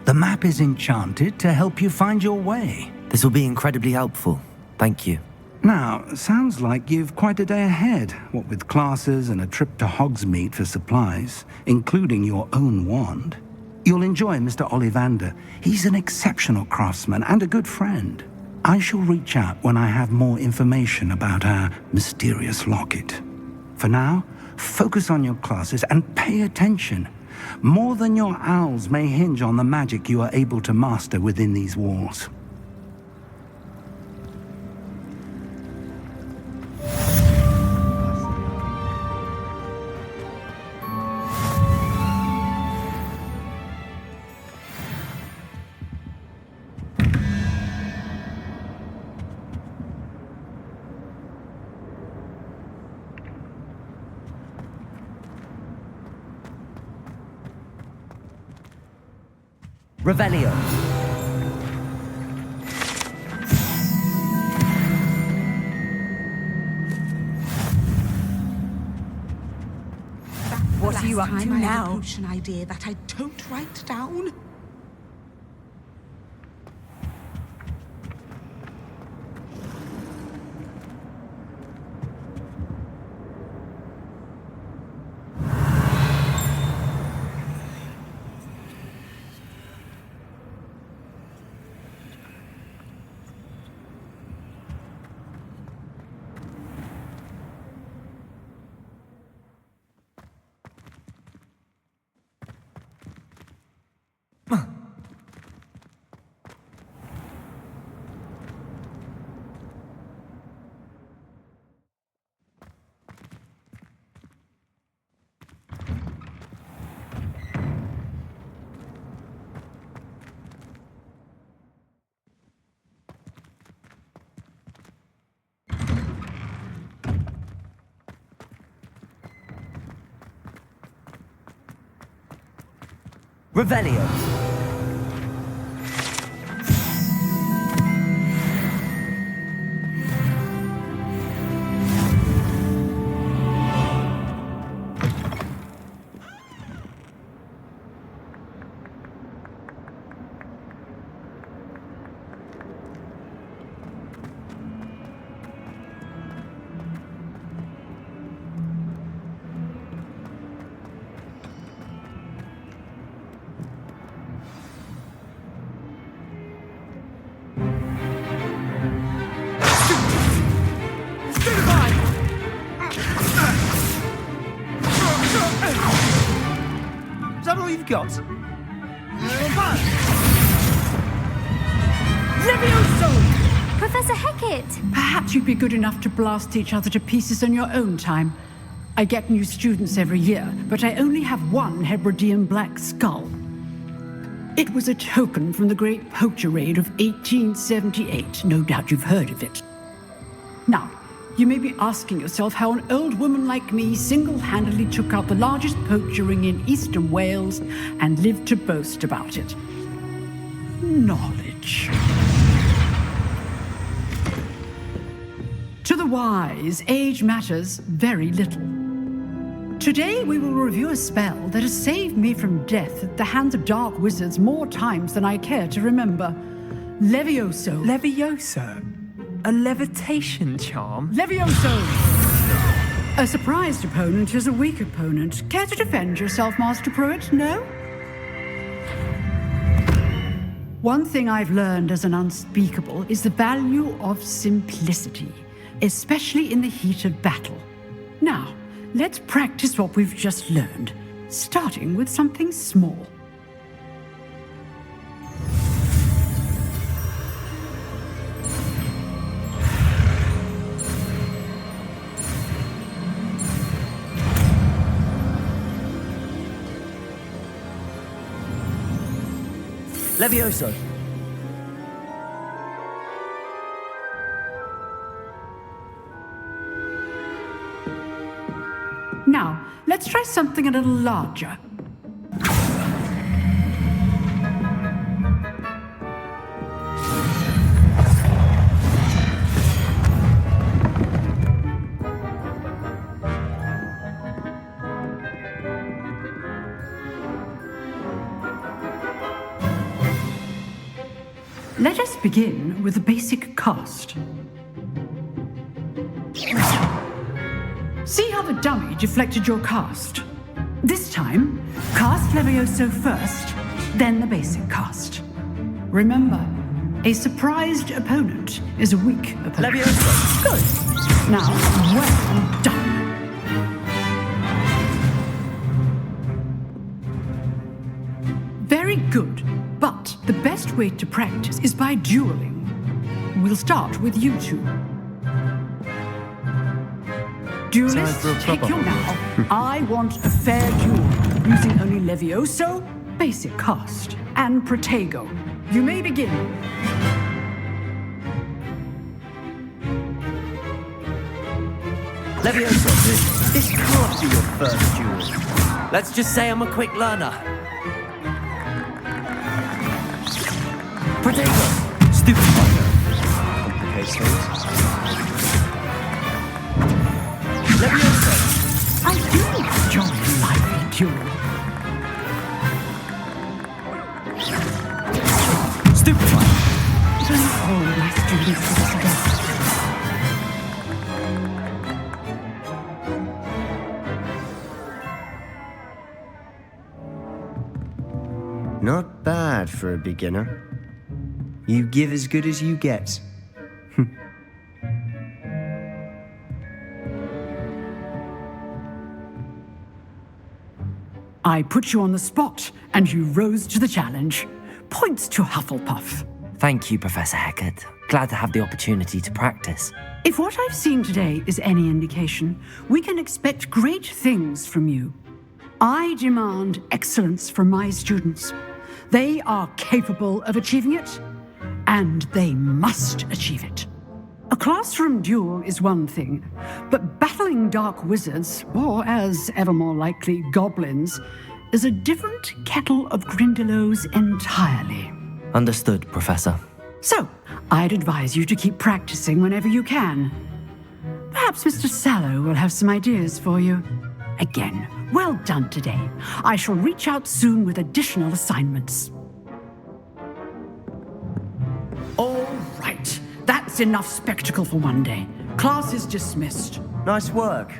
The map is enchanted to help you find your way. This will be incredibly helpful. Thank you. Now, sounds like you've quite a day ahead, what with classes and a trip to Hogsmeade for supplies, including your own wand. You'll enjoy Mr. Ollivander. He's an exceptional craftsman and a good friend. I shall reach out when I have more information about our mysterious locket. For now, focus on your classes and pay attention. More than your owls may hinge on the magic you are able to master within these walls. Revelio. What are you up to now? A potion idea that I don't write down. Revelio. you've got. Levioso! Professor Hecat! Perhaps you'd be good enough to blast each other to pieces on your own time. I get new students every year, but I only have one Hebridean black skull. It was a token from the Great Poacher Raid of 1878. No doubt you've heard of it. Now, you may be asking yourself how an old woman like me single-handedly took out the largest poacher ring in eastern Wales and lived to boast about it. Knowledge. To the wise, age matters very little. Today we will review a spell that has saved me from death at the hands of dark wizards more times than I care to remember. Levioso. Levioso? A levitation charm? Levioso! A surprised opponent is a weak opponent. Care to defend yourself, Master Pruitt? No? One thing I've learned as an unspeakable is the value of simplicity, especially in the heat of battle. Now, let's practice what we've just learned, starting with something small. Levioso! Now, let's try something a little larger. Let us begin with the basic cast. See how the dummy deflected your cast? This time, cast Levioso first, then the basic cast. Remember, a surprised opponent is a weak opponent. Levioso! Good. Now, well done. Very good, but the best way to practice is by dueling. We'll start with you two. Duelists, take your now. I want a fair duel, using only Levioso, basic cast, and Protego. You may begin. Levioso, this can't be your first duel. Let's just say I'm a quick learner. Protego! Stupid fucker. Complicates things. Levioso! I do enjoy a lively duel. Stupid one. Don't all my students do this together. Not bad for a beginner. You give as good as you get. I put you on the spot, and you rose to the challenge. Points to Hufflepuff. Thank you, Professor Hecat. Glad to have the opportunity to practice. If what I've seen today is any indication, we can expect great things from you. I demand excellence from my students. They are capable of achieving it, and they must achieve it. A classroom duel is one thing, but battling dark wizards, or as ever more likely, goblins, is a different kettle of Grindylows entirely. Understood, Professor. So, I'd advise you to keep practicing whenever you can. Perhaps Mr. Sallow will have some ideas for you. Again, well done today. I shall reach out soon with additional assignments. All right. That's enough spectacle for one day. Class is dismissed. Nice work.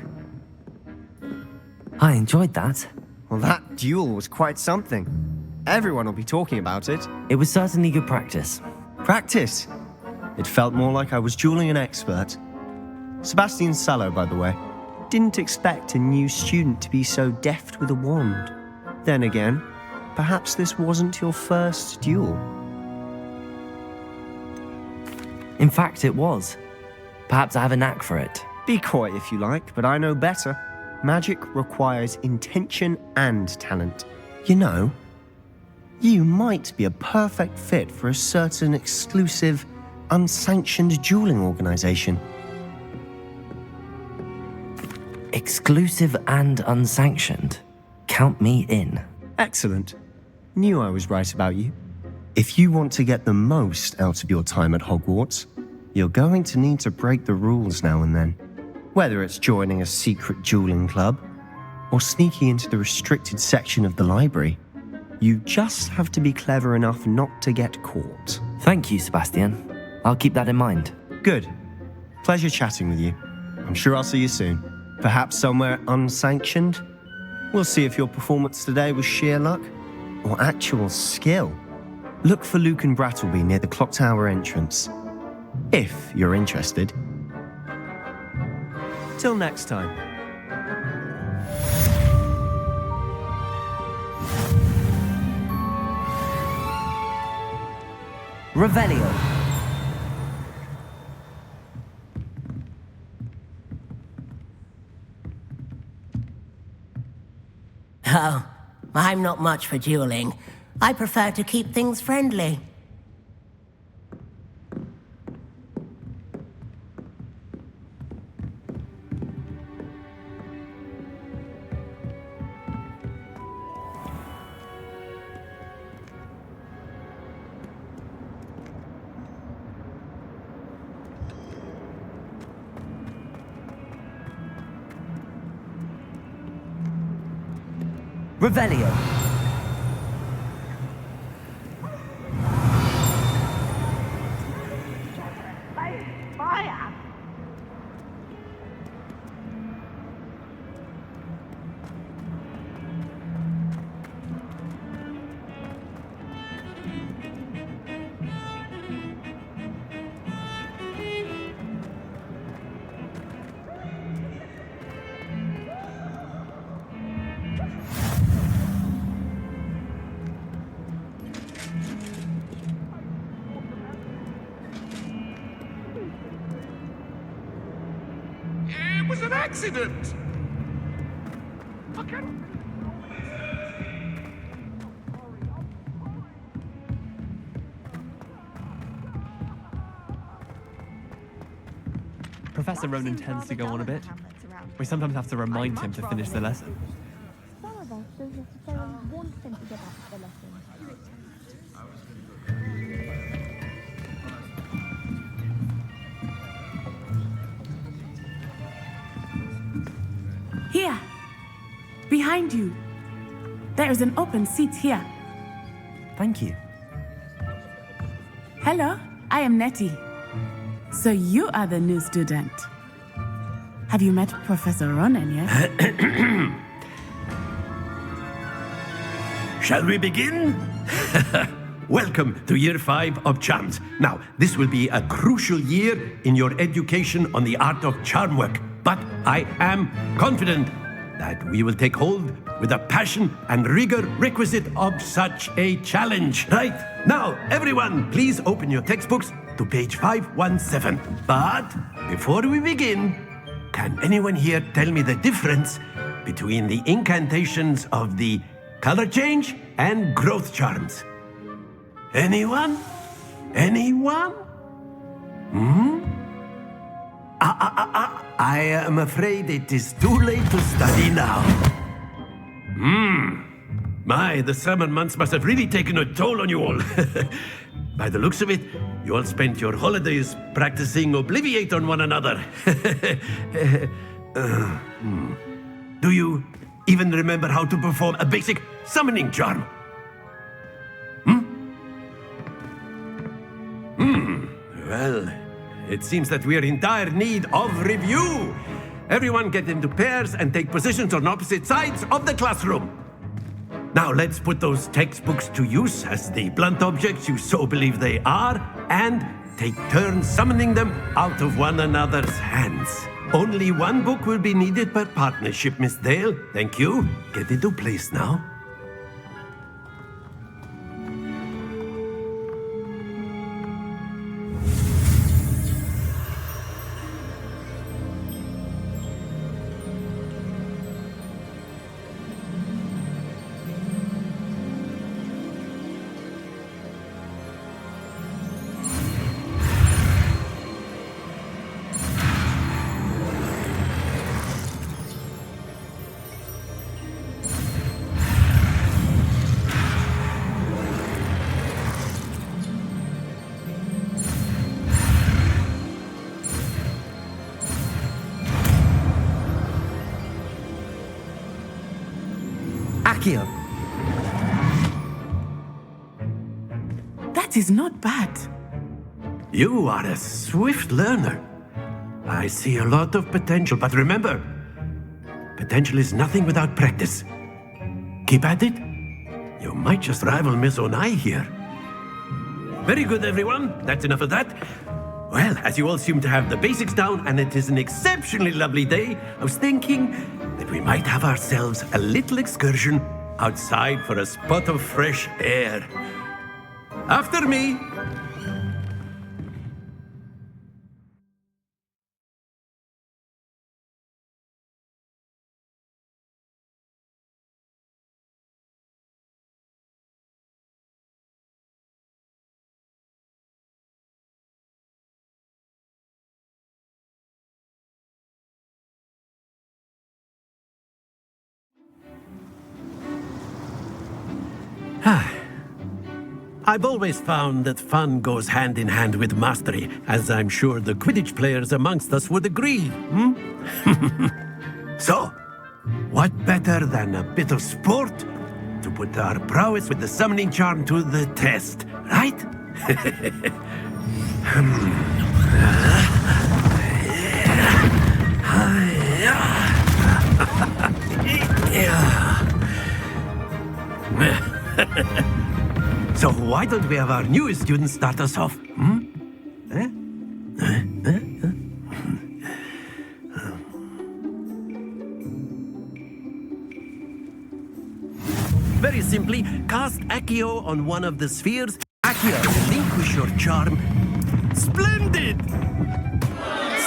I enjoyed that. Well, that duel was quite something. Everyone will be talking about it. It was certainly good practice. Practice? It felt more like I was dueling an expert. Sebastian Sallow, by the way. Didn't expect a new student to be so deft with a wand. Then again, perhaps this wasn't your first duel. In fact, it was. Perhaps I have a knack for it. Be quiet if you like, but I know better. Magic requires intention and talent. You know, you might be a perfect fit for a certain exclusive, unsanctioned dueling organization. Exclusive and unsanctioned. Count me in. Excellent. Knew I was right about you. If you want to get the most out of your time at Hogwarts, you're going to need to break the rules now and then. Whether it's joining a secret dueling club or sneaking into the restricted section of the library, you just have to be clever enough not to get caught. Thank you, Sebastian. I'll keep that in mind. Good. Pleasure chatting with you. I'm sure I'll see you soon. Perhaps somewhere unsanctioned? We'll see if your performance today was sheer luck or actual skill. Look for Luke and Brattleby near the clock tower entrance, if you're interested. Till next time. Revelio. Oh, I'm not much for dueling. I prefer to keep things friendly. Revelio. It was an accident! Professor Ronan tends to go on a bit. We sometimes have to remind him to finish the lesson. Some of us don't necessarily want him to get up to the lesson. Here, behind you. There is an open seat here. Thank you. Hello, I am Nettie. So you are the new student. Have you met Professor Ronan yet? Shall we begin? Welcome to Year 5 of Charms. Now, this will be a crucial year in your education on the art of charm work. But I am confident that we will take hold with the passion and rigor requisite of such a challenge. Right, now, everyone, please open your textbooks to page 517. But before we begin, can anyone here tell me the difference between the incantations of the color change and growth charms? Anyone? Anyone? I am afraid it is too late to study now. My, the summer months must have really taken a toll on you all. By the looks of it, you all spent your holidays practicing Obliviate on one another. Do you even remember how to perform a basic summoning charm? Well, it seems that we are in dire need of review. Everyone get into pairs and take positions on opposite sides of the classroom. Now let's put those textbooks to use as the blunt objects you so believe they are, and take turns summoning them out of one another's hands. Only one book will be needed per partnership, Miss Dale. Thank you. Get into place now. Accio. That is not bad. You are a swift learner. I see a lot of potential, but remember, potential is nothing without practice. Keep at it. You might just rival Miss Onai here. Very good, everyone. That's enough of that. Well, as you all seem to have the basics down, and it is an exceptionally lovely day, I was thinking that we might have ourselves a little excursion outside for a spot of fresh air. After me. I've always found that fun goes hand in hand with mastery, as I'm sure the Quidditch players amongst us would agree. So, what better than a bit of sport to put our prowess with the summoning charm to the test, right? So why don't we have our newest student start us off? Very simply, cast Accio on one of the spheres. Accio, relinquish your charm. Splendid!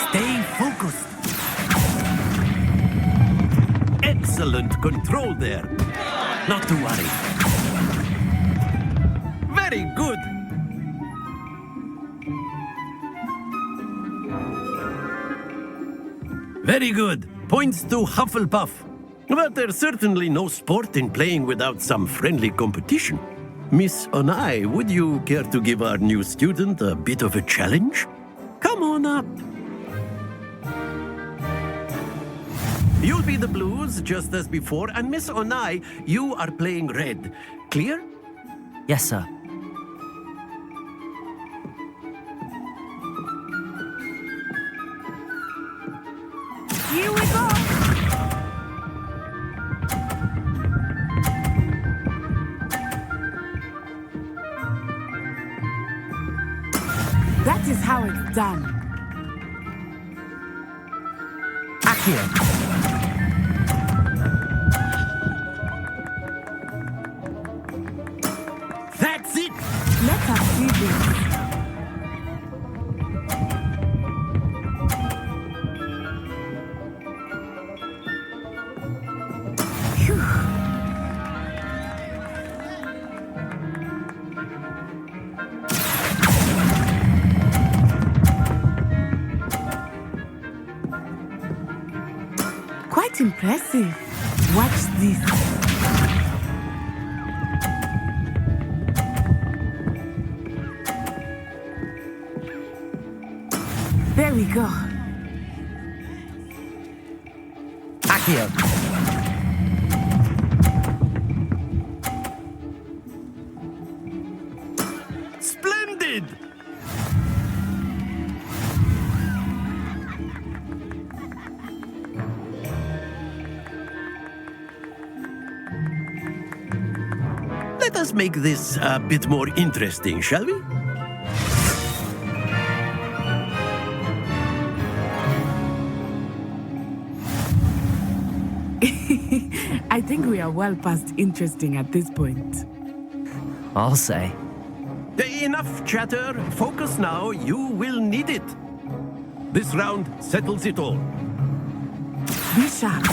Stay focused. Excellent control there. Not to worry. Very good. Very good. Points to Hufflepuff. But there's certainly no sport in playing without some friendly competition. Miss Onai, would you care to give our new student a bit of a challenge? Come on up. You'll be the blues, just as before, and Miss Onai, you are playing red. Clear? Yes, sir. Here we go! That is how it's done. Accio. That's it! Let us see this. Quite impressive. Watch this. There we go. Accio. Splendid! Let us make this a bit more interesting, shall we? I think we are well past interesting at this point. I'll say. Enough chatter. Focus now. You will need it. This round settles it all. Be sharp.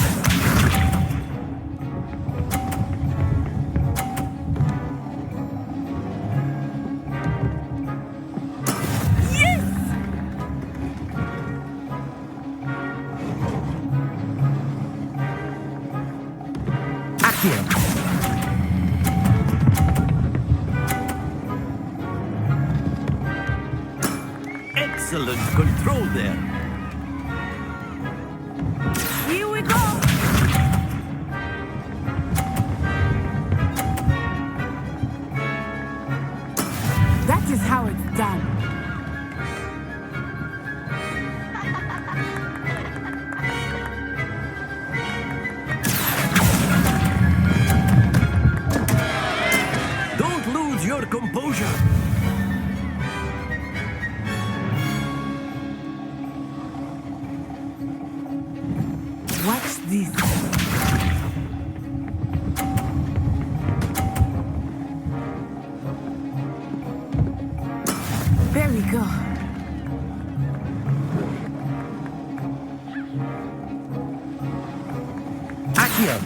Excellent control there. Here we go. this? There we go. Accio!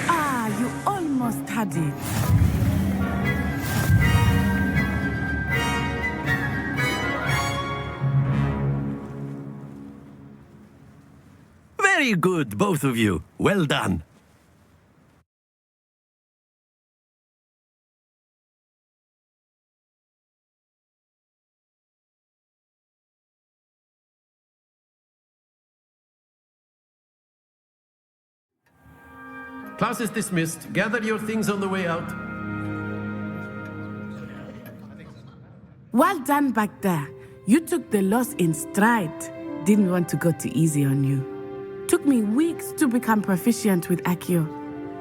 Ah, you almost had it. Very good, both of you. Well done. Class is dismissed. Gather your things on the way out. Well done back there. You took the loss in stride. Didn't want to go too easy on you. Took me weeks to become proficient with Accio.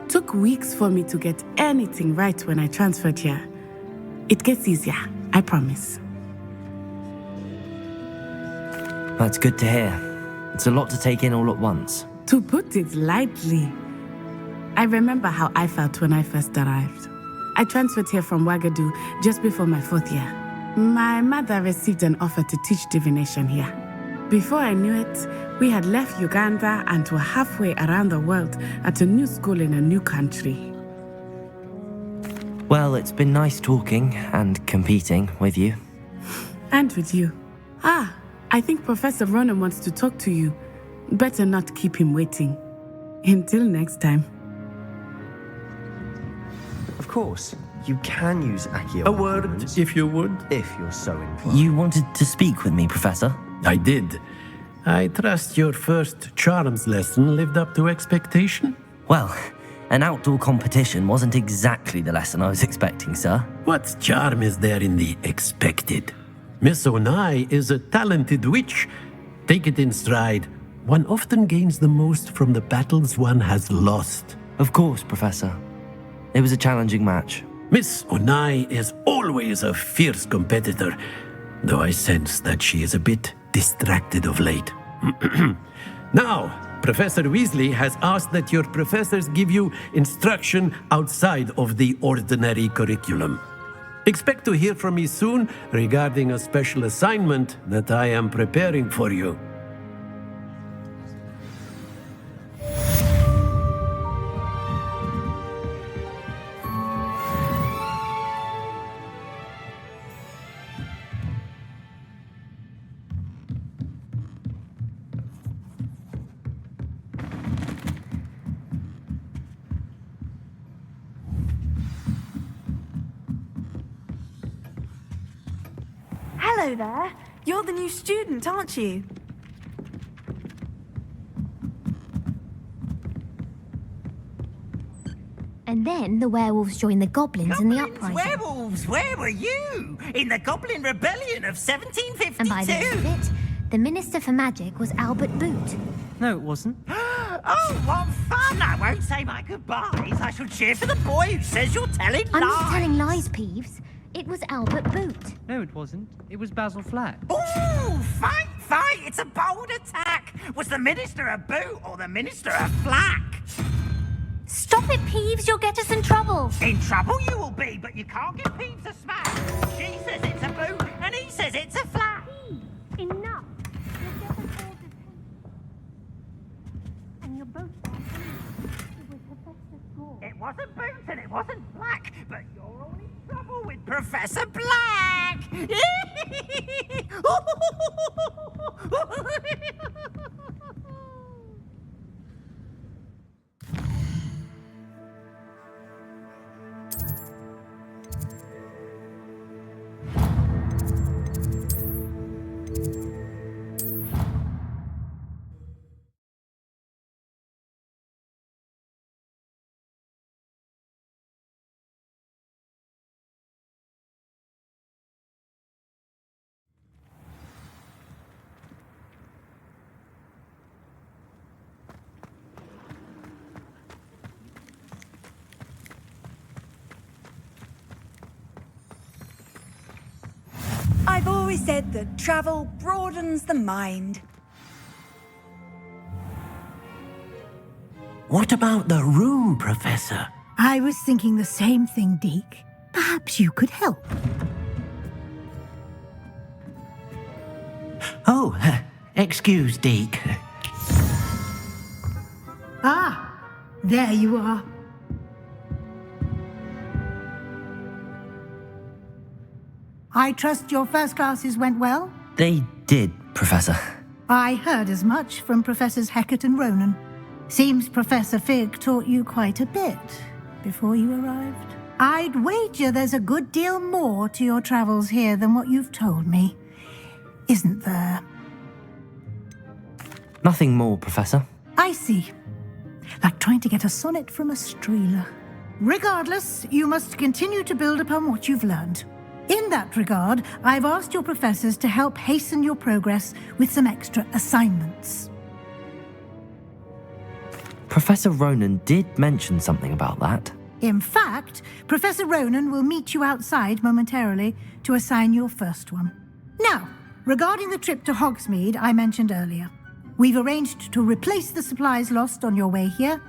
Took weeks for me to get anything right when I transferred here. It gets easier, I promise. That's good to hear. It's a lot to take in all at once. To put it lightly, I remember how I felt when I first arrived. I transferred here from Wagadu just before my 4th year. My mother received an offer to teach divination here. Before I knew it, we had left Uganda and were halfway around the world at a new school in a new country. Well, it's been nice talking and competing with you. And with you. Ah, I think Professor Ronan wants to talk to you. Better not keep him waiting. Until next time. Of course, you can use Accio. A word, if you would. If you're so inclined. You wanted to speak with me, Professor? I did. I trust your first charms lesson lived up to expectation? Well, an outdoor competition wasn't exactly the lesson I was expecting, sir. What charm is there in the expected? Miss Onai is a talented witch. Take it in stride. One often gains the most from the battles one has lost. Of course, Professor. It was a challenging match. Miss Onai is always a fierce competitor, though I sense that she is a bit distracted of late. Now, Professor Weasley has asked that your professors give you instruction outside of the ordinary curriculum. Expect to hear from me soon regarding a special assignment that I am preparing for you. Hello there. You're the new student, aren't you? And then the werewolves joined the goblins in the uprising. Werewolves, where were you? In the Goblin Rebellion of 1752. And by the end of it, the Minister for Magic was Albert Boot. No, it wasn't. Oh, what fun! I won't say my goodbyes. I shall cheer for the boy who says you're telling lies. I'm not telling lies, Peeves. It was Albert Boot. No, it wasn't. It was Basil Flack. Ooh, fight, fight! It's a bold attack. Was the Minister a boot or the Minister a flack? Stop it, Peeves. You'll get us in trouble. In trouble you will be, but you can't give Peeves a smack. She says it's a boot, and he says it's a flack. Enough. You'll get us all detention. And you're both it was Professor Gore. It wasn't boot and it wasn't black, but you're all in trouble with Professor Black. I've always said that travel broadens the mind. What about the room, Professor? I was thinking the same thing, Deke. Perhaps you could help. Oh, excuse, Deke. Ah, there you are. I trust your first classes went well? They did, Professor. I heard as much from Professors Hecat and Ronan. Seems Professor Fig taught you quite a bit before you arrived. I'd wager there's a good deal more to your travels here than what you've told me. Isn't there? Nothing more, Professor. I see. Like trying to get a sonnet from a streeler. Regardless, you must continue to build upon what you've learned. In that regard, I've asked your professors to help hasten your progress with some extra assignments. Professor Ronan did mention something about that. In fact, Professor Ronan will meet you outside momentarily to assign your first one. Now, regarding the trip to Hogsmeade I mentioned earlier, we've arranged to replace the supplies lost on your way here,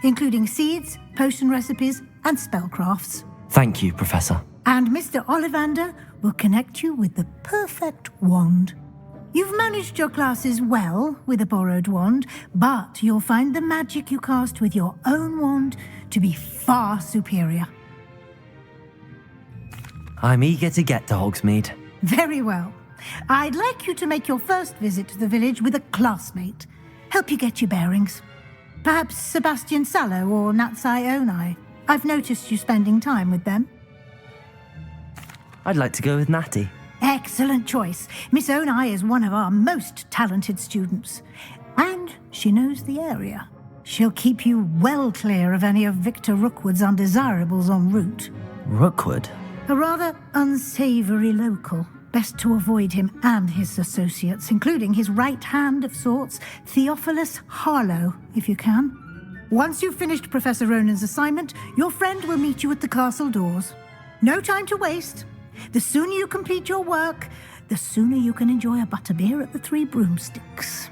including seeds, potion recipes, and spellcrafts. Thank you, Professor. And Mr. Ollivander will connect you with the perfect wand. You've managed your classes well with a borrowed wand, but you'll find the magic you cast with your own wand to be far superior. I'm eager to get to Hogsmeade. Very well. I'd like you to make your first visit to the village with a classmate. Help you get your bearings. Perhaps Sebastian Sallow or Natsai Onai. I've noticed you spending time with them. I'd like to go with Natty. Excellent choice. Miss Onai is one of our most talented students. And she knows the area. She'll keep you well clear of any of Victor Rookwood's undesirables en route. Rookwood? A rather unsavoury local. Best to avoid him and his associates, including his right hand of sorts, Theophilus Harlow, if you can. Once you've finished Professor Ronan's assignment, your friend will meet you at the castle doors. No time to waste. The sooner you complete your work, the sooner you can enjoy a butterbeer at the Three Broomsticks.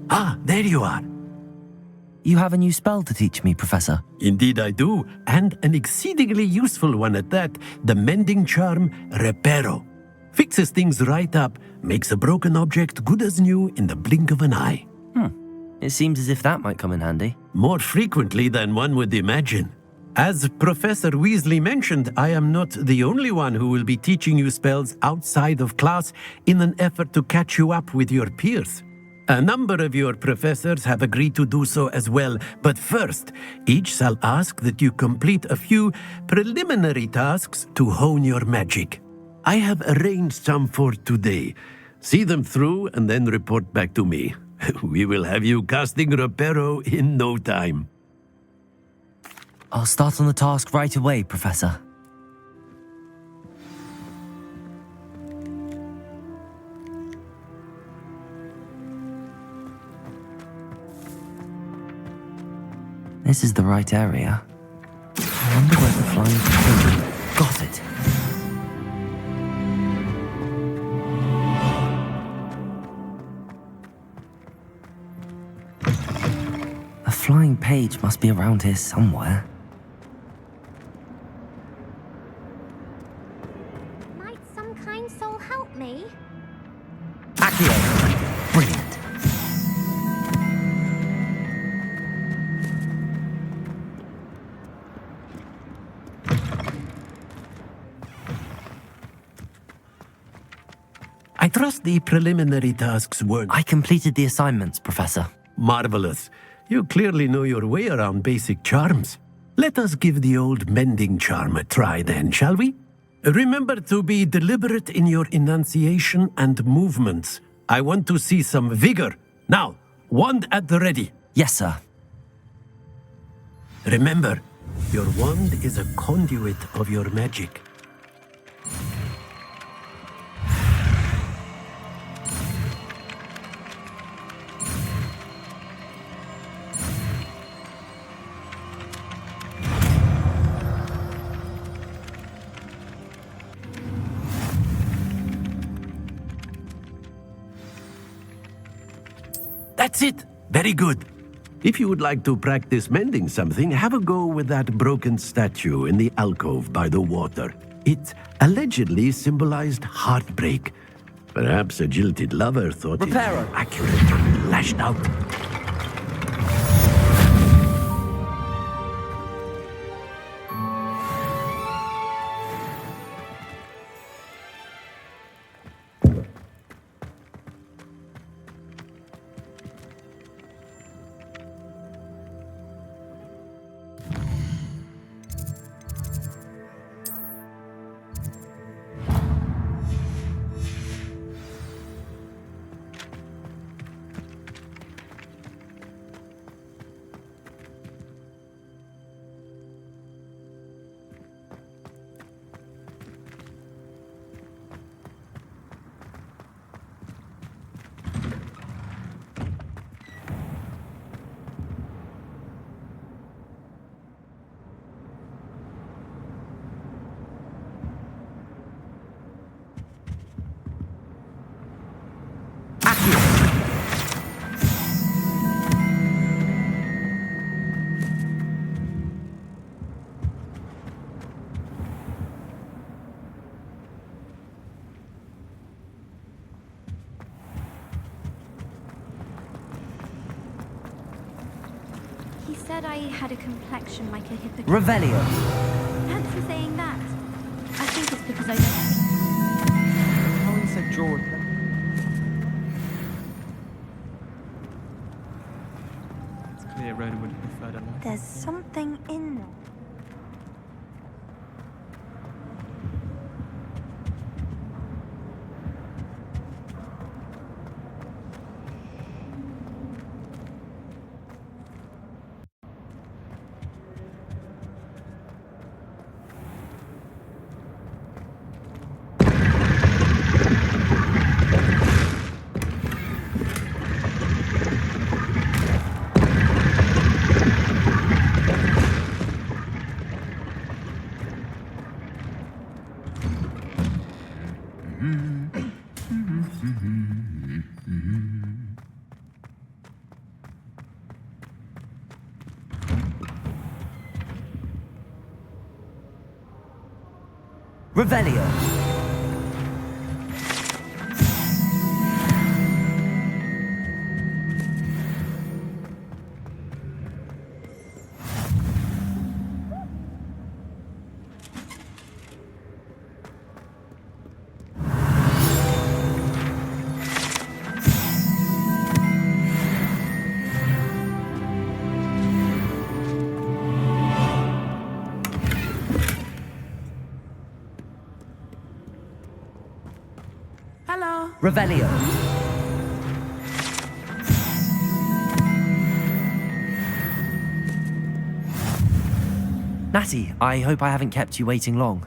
Ah, there you are. You have a new spell to teach me, Professor. Indeed I do, and an exceedingly useful one at that. The mending charm, Reparo. Fixes things right up, makes a broken object good as new in the blink of an eye. It seems as if that might come in handy. More frequently than one would imagine. As Professor Weasley mentioned, I am not the only one who will be teaching you spells outside of class in an effort to catch you up with your peers. A number of your professors have agreed to do so as well, but first, each shall ask that you complete a few preliminary tasks to hone your magic. I have arranged some for today. See them through and then report back to me. We will have you casting Reparo in no time. I'll start on the task right away, Professor. This is the right area. I wonder where the flying... Got it! A flying page must be around here somewhere. Might some kind soul help me? Accio! Brilliant. I trust the preliminary tasks weren't... I completed the assignments, Professor. Marvelous. You clearly know your way around basic charms. Let us give the old mending charm a try then, shall we? Remember to be deliberate in your enunciation and movements. I want to see some vigor. Now, wand at the ready. Yes, sir. Remember, your wand is a conduit of your magic. That's it. Very good. If you would like to practice mending something, have a go with that broken statue in the alcove by the water. It allegedly symbolized heartbreak. Perhaps a jilted lover thought it Reparo. accurate and lashed out. He said I had a complexion like a hypocrite. Revelio. Thanks for saying that. I think it's because I don't... Helen said George. It's clear Rhoda would have preferred a life. There's something in there. Revelio. Revelio. Natty, I hope I haven't kept you waiting long.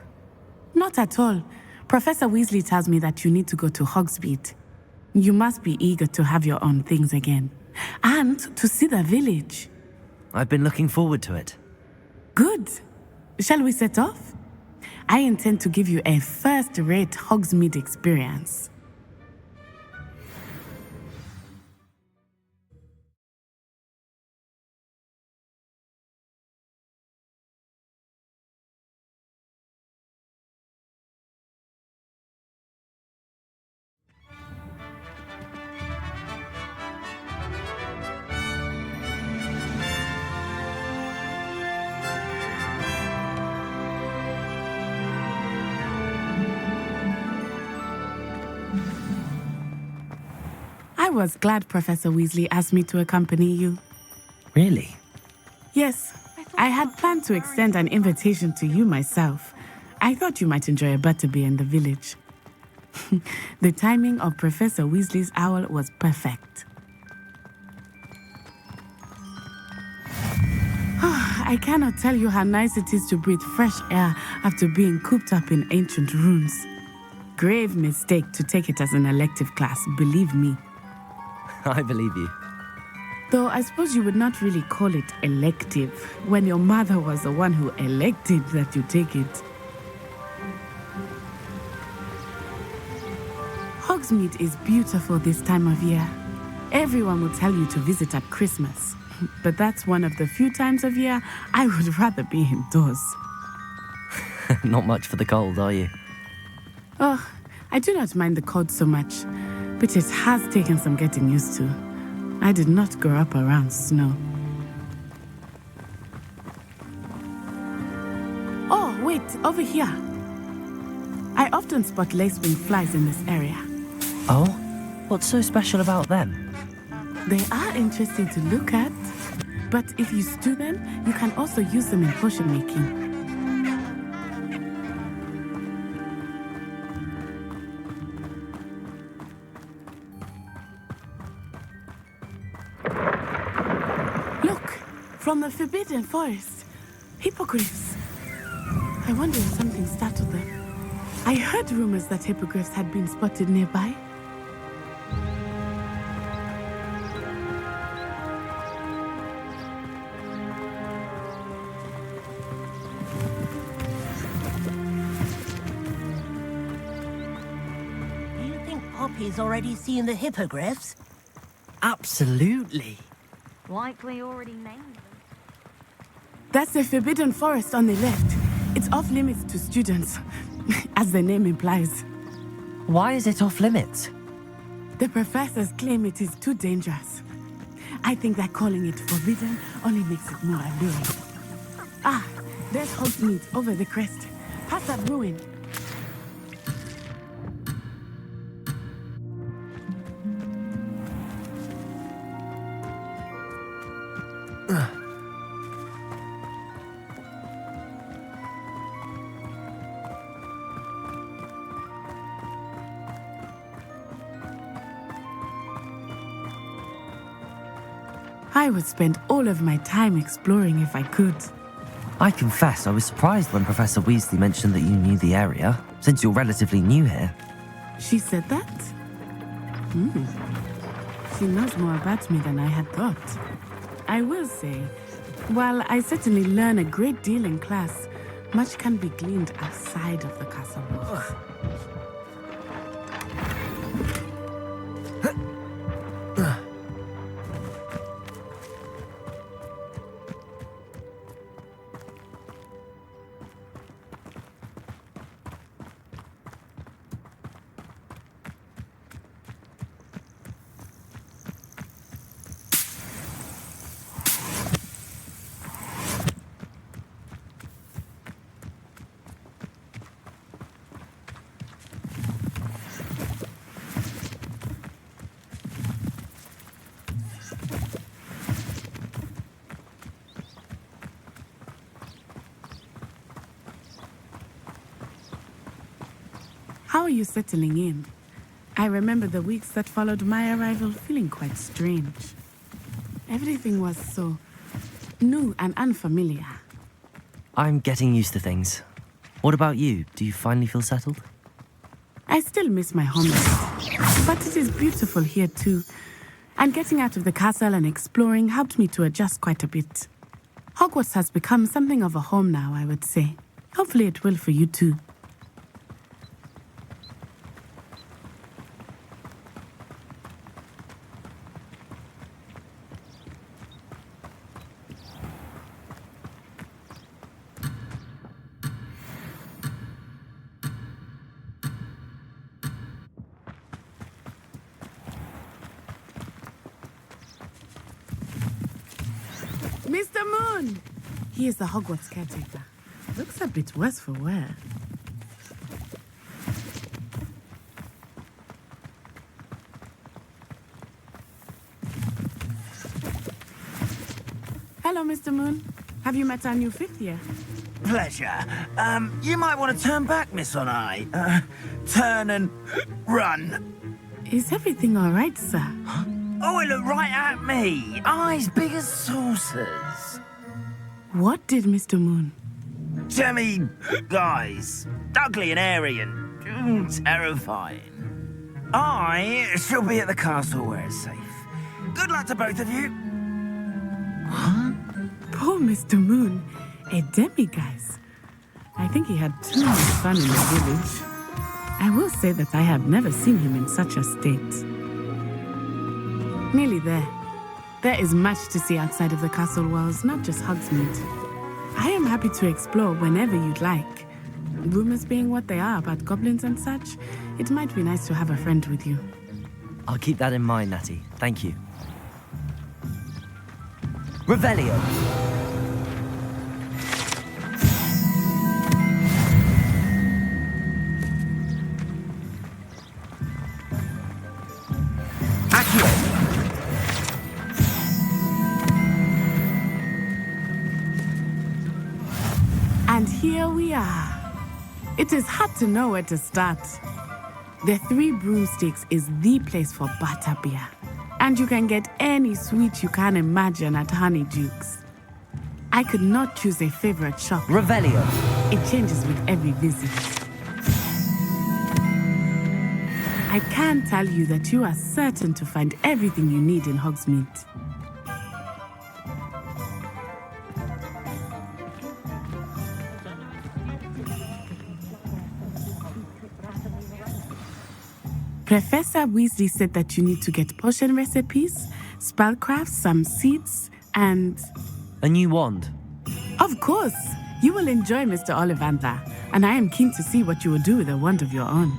Not at all. Professor Weasley tells me that you need to go to Hogsmeade. You must be eager to have your own things again. And to see the village. I've been looking forward to it. Good. Shall we set off? I intend to give you a first-rate Hogsmeade experience. I was glad Professor Weasley asked me to accompany you. Really? Yes, I had planned to extend an invitation to you myself, I thought you might enjoy a butterbeer in the village. The timing of Professor Weasley's owl was perfect. I cannot tell you how nice it is to breathe fresh air after being cooped up in ancient ruins. Grave mistake to take it as an elective class, believe me. I believe you. Though I suppose you would not really call it elective when your mother was the one who elected that you take it. Hogsmeade is beautiful this time of year. Everyone will tell you to visit at Christmas. But that's one of the few times of year I would rather be indoors. Not much for the cold, are you? Oh, I do not mind the cold so much, but it has taken some getting used to. I did not grow up around snow. Oh, wait, over here. I often spot lacewing flies in this area. Oh? What's so special about them? They are interesting to look at, but if you stew them, you can also use them in potion making. Look, from the Forbidden Forest, hippogriffs. I wonder if something startled them. I heard rumors that hippogriffs had been spotted nearby. Poppy's already seen the hippogriffs? Absolutely. Likely already named them. That's the Forbidden Forest on the left. It's off limits to students, as the name implies. Why is it off limits? The professors claim it is too dangerous. I think that calling it forbidden only makes it more alluring. Ah, there's Hogsmeade over the crest. Past that ruin. I would spend all of my time exploring if I could. I confess I was surprised when Professor Weasley mentioned that you knew the area, since you're relatively new here. She said that? She knows more about me than I had thought. I will say, while I certainly learn a great deal in class, much can be gleaned outside of the castle walls. How are you settling in? I remember the weeks that followed my arrival feeling quite strange. Everything was so new and unfamiliar. I'm getting used to things. What about you? Do you finally feel settled? I still miss my homeland, but it is beautiful here too. And getting out of the castle and exploring helped me to adjust quite a bit. Hogwarts has become something of a home now, I would say. Hopefully it will for you too. Mr. Moon! He is the Hogwarts caretaker. Looks a bit worse for wear. Hello, Mr. Moon. Have you met our new fifth year? Pleasure. You might want to turn back, Miss On-Eye. Turn and run. Is everything all right, sir? Oh, it looked right at me. Eyes big as saucers. What did Mr. Moon? Jemmy, guys. Ugly and airy and terrifying. I shall be at the castle where it's safe. Good luck to both of you. What? Poor Mr. Moon. A demiguise. I think he had too much fun in the village. I will say that I have never seen him in such a state. Nearly there. There is much to see outside of the castle walls, not just Hogsmeade. I am happy to explore whenever you'd like. Rumors being what they are about goblins and such, it might be nice to have a friend with you. I'll keep that in mind, Natty. Thank you. Revelio! And here we are. It is hard to know where to start. The Three Broomsticks is the place for butterbeer. And you can get any sweet you can imagine at Honeydukes. I could not choose a favorite shop. Revelio. It changes with every visit. I can tell you that you are certain to find everything you need in Hogsmeade. Professor Weasley said that you need to get potion recipes, spellcrafts, some seeds, and... a new wand. Of course! You will enjoy Mr. Ollivander, and I am keen to see what you will do with a wand of your own.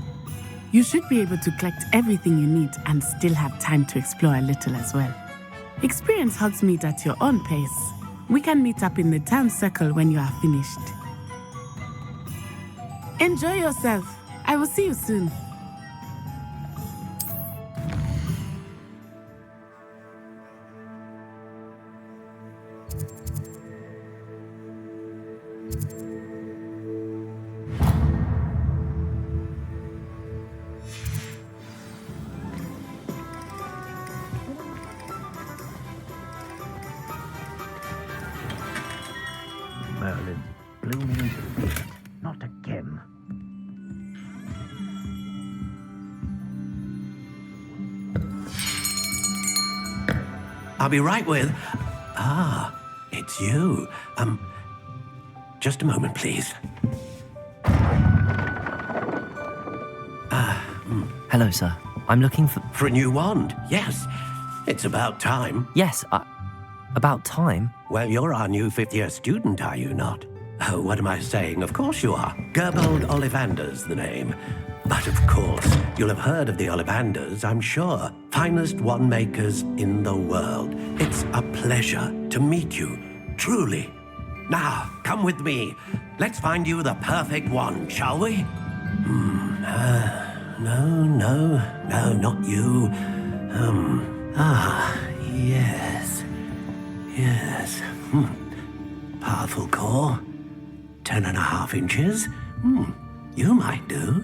You should be able to collect everything you need and still have time to explore a little as well. Experience Hogsmeade at your own pace. We can meet up in the town circle when you are finished. Enjoy yourself. I will see you soon. Merlin, blooming feet. Not again. I'll be right with... Ah, it's you. Just a moment, please. Hello, sir. I'm looking for... For a new wand, yes. It's about time. Yes, about time? Well, you're our new fifth-year student, are you not? Oh, what am I saying? Of course you are. Gerbold Ollivander's the name. But of course, you'll have heard of the Ollivanders, I'm sure. Finest wand makers in the world. It's a pleasure to meet you, truly. Now, come with me. Let's find you the perfect wand, shall we? No, not you. Yes. Powerful core. 10.5 inches. You might do.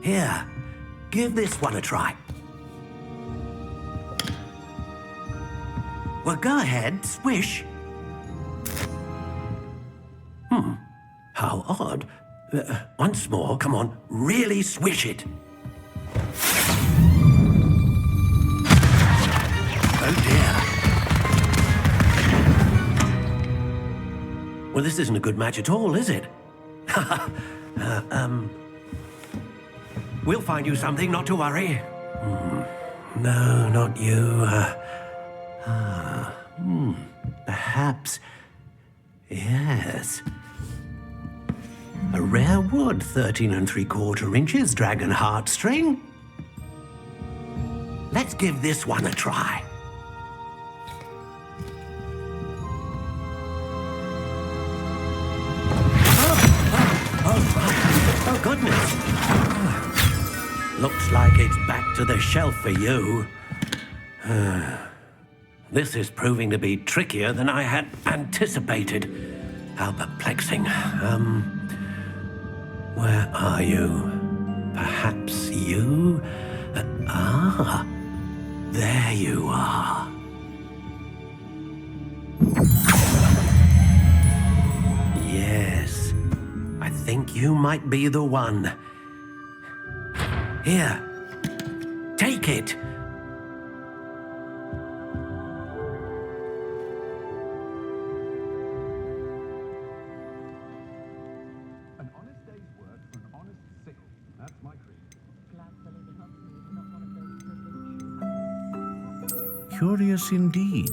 Here, give this one a try. Well, go ahead, swish. How odd. Once more, come on, really swish it. Oh dear. Well, this isn't a good match at all, is it? We'll find you something, not to worry. No, not you. Perhaps... Yes. A rare wood, 13 3/4 inches, dragon heartstring. Let's give this one a try. Oh, goodness. Looks like it's back to the shelf for you. This is proving to be trickier than I had anticipated. How perplexing. Where are you? Perhaps you? There you are. Yes, I think you might be the one. Here, take it. An honest day's work for an honest sickle. That's my creed. Curious indeed.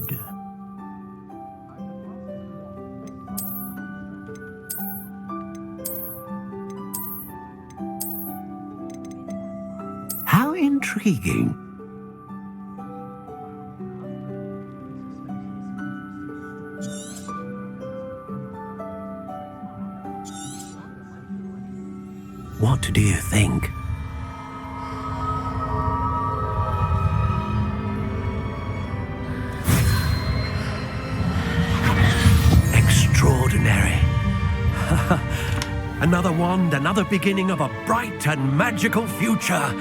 How intriguing. What do you think? Extraordinary. Another wand, another beginning of a bright and magical future.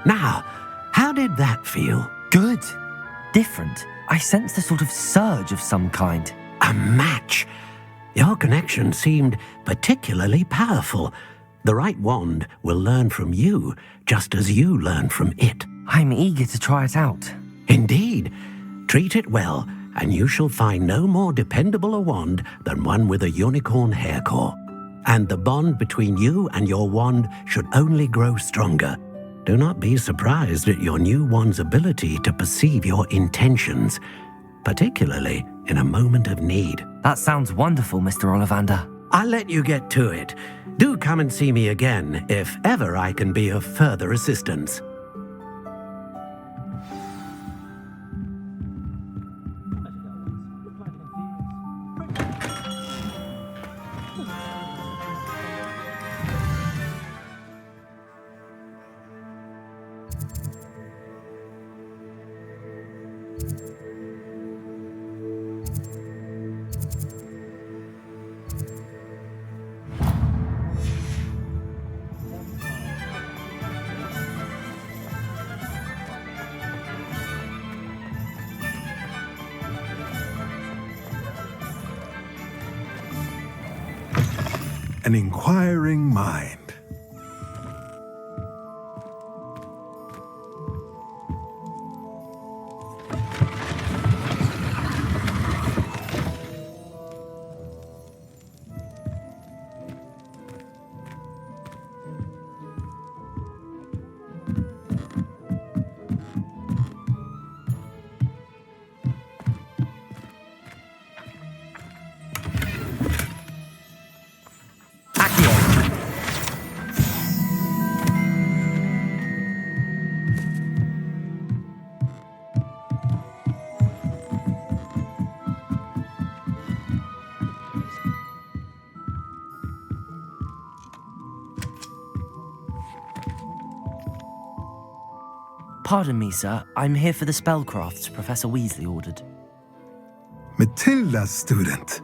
Now, how did that feel? Good. Different. I sensed a sort of surge of some kind. A match. Your connection seemed particularly powerful. The right wand will learn from you, just as you learn from it. I'm eager to try it out. Indeed. Treat it well, and you shall find no more dependable a wand than one with a unicorn hair core. And the bond between you and your wand should only grow stronger. Do not be surprised at your new wand's ability to perceive your intentions, particularly in a moment of need. That sounds wonderful, Mr. Ollivander. I'll let you get to it. Do come and see me again if ever I can be of further assistance. An inquiring mind. Pardon me, sir. I'm here for the spellcrafts Professor Weasley ordered. Matilda's student.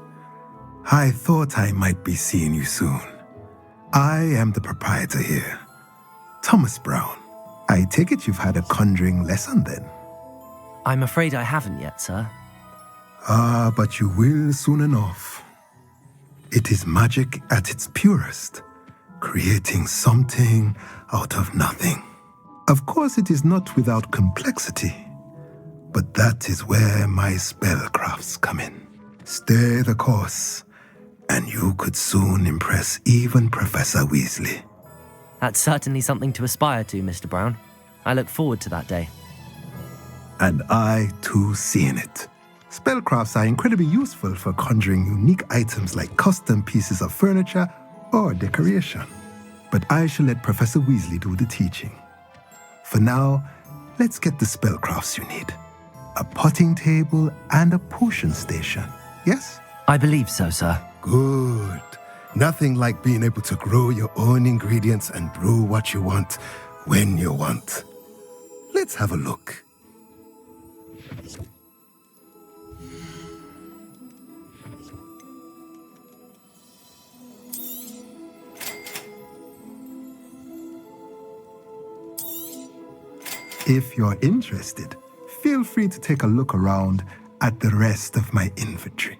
I thought I might be seeing you soon. I am the proprietor here, Thomas Brown. I take it you've had a conjuring lesson then? I'm afraid I haven't yet, sir. Ah, but you will soon enough. It is magic at its purest, creating something out of nothing. Of course, it is not without complexity, but that is where my spellcrafts come in. Stay the course, and you could soon impress even Professor Weasley. That's certainly something to aspire to, Mr. Brown. I look forward to that day. And I, too, seeing it. Spellcrafts are incredibly useful for conjuring unique items like custom pieces of furniture or decoration. But I shall let Professor Weasley do the teaching. For now, let's get the spellcrafts you need. A potting table and a potion station, yes? I believe so, sir. Good. Nothing like being able to grow your own ingredients and brew what you want when you want. Let's have a look. If you're interested, feel free to take a look around at the rest of my inventory.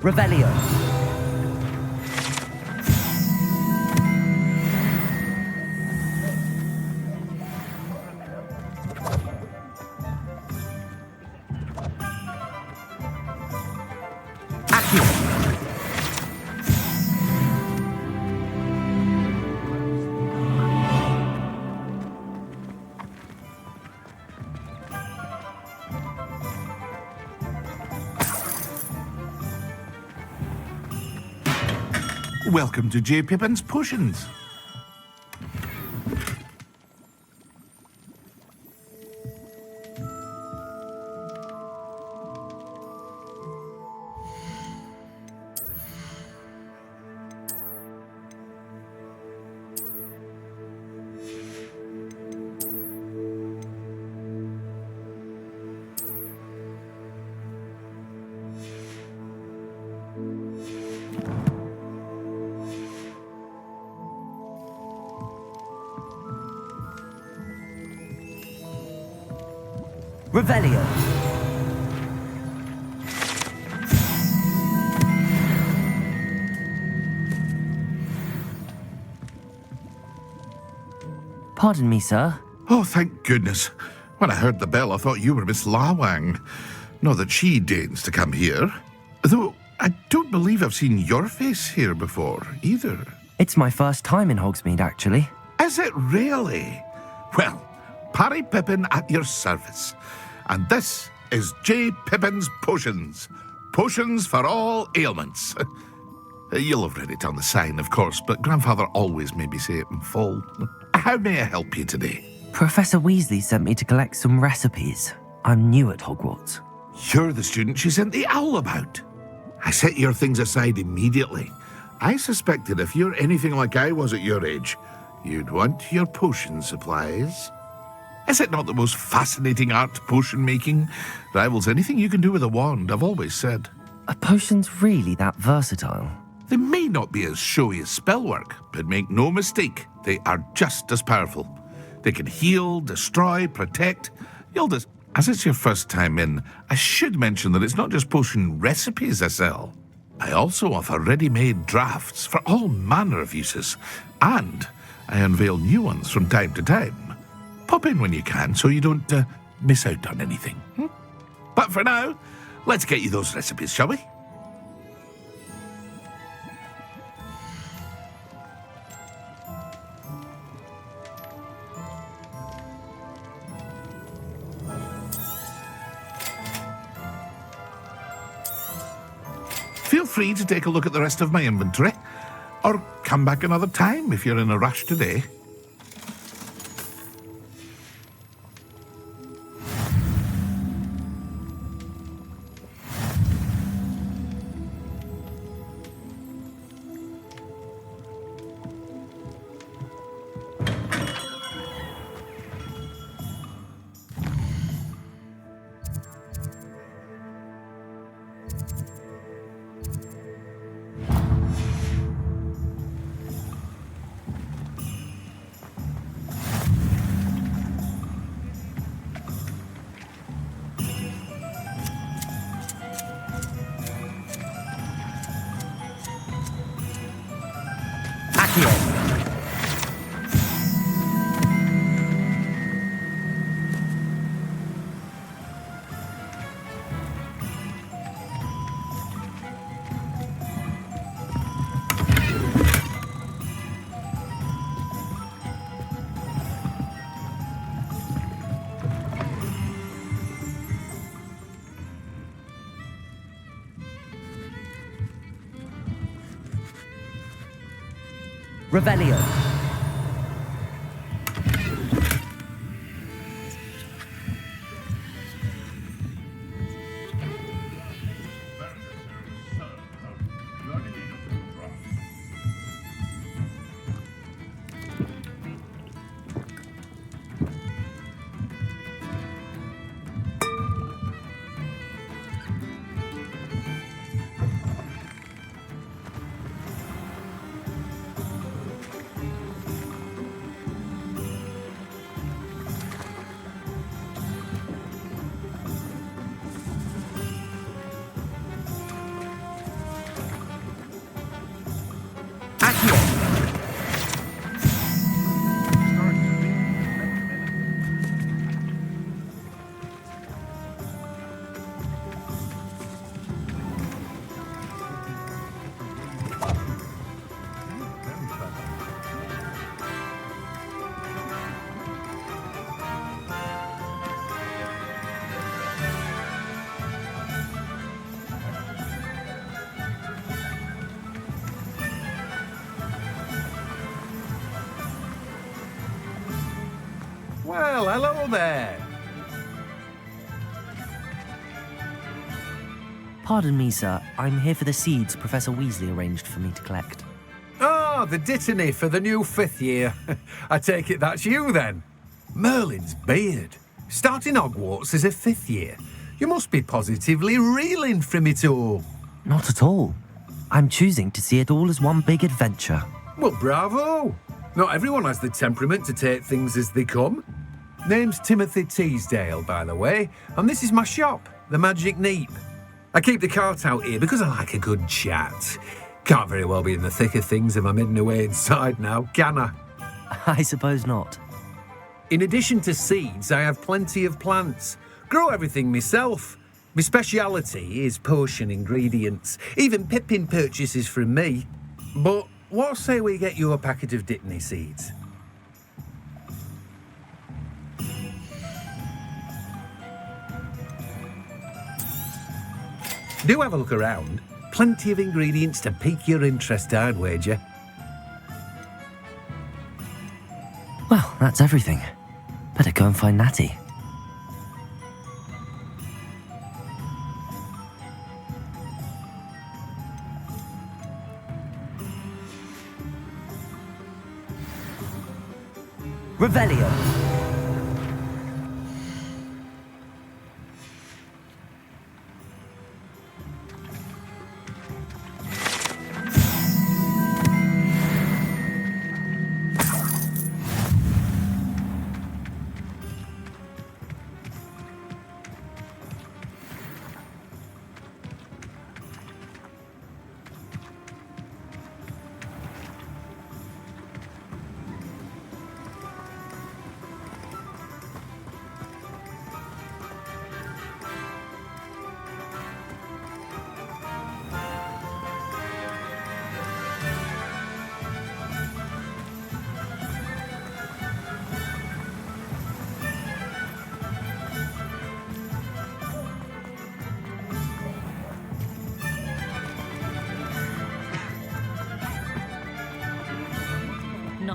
Revelio. Welcome to J. Pippin's Potions. Revelio. Pardon me, sir. Oh, thank goodness. When I heard the bell, I thought you were Miss Lawang. Not that she deigns to come here. Though I don't believe I've seen your face here before, either. It's my first time in Hogsmeade, actually. Is it really? Well, Parry Pippin at your service. And this is J. Pippin's Potions. Potions for all ailments. You'll have read it on the sign, of course, but Grandfather always made me say it in full. How may I help you today? Professor Weasley sent me to collect some recipes. I'm new at Hogwarts. You're the student she sent the owl about. I set your things aside immediately. I suspected if you're anything like I was at your age, you'd want your potion supplies. Is it not the most fascinating art, potion making? Rivals anything you can do with a wand, I've always said. Are potions really that versatile? They may not be as showy as spellwork, but make no mistake, they are just as powerful. They can heal, destroy, protect. As it's your first time in, I should mention that it's not just potion recipes I sell. I also offer ready-made drafts for all manner of uses, and I unveil new ones from time to time. Pop in when you can so you don't miss out on anything. But for now, let's get you those recipes, shall we? Feel free to take a look at the rest of my inventory, or come back another time if you're in a rush today. Revelio. Well, hello there. Pardon me, sir. I'm here for the seeds Professor Weasley arranged for me to collect. Oh, the dittany for the new 5th year. I take it that's you, then. Merlin's beard. Starting Hogwarts as a 5th year. You must be positively reeling from it all. Not at all. I'm choosing to see it all as one big adventure. Well, bravo. Not everyone has the temperament to take things as they come. Name's Timothy Teasdale, by the way, and this is my shop, the Magic Neep. I keep the cart out here because I like a good chat. Can't very well be in the thick of things if I'm hidden away inside now, can I? I suppose not. In addition to seeds, I have plenty of plants. Grow everything myself. My speciality is potion ingredients. Even Pippin purchases from me. But what say we get you a packet of Dittany seeds? Do have a look around. Plenty of ingredients to pique your interest, I'd wager. Well, that's everything. Better go and find Natty. Revelio.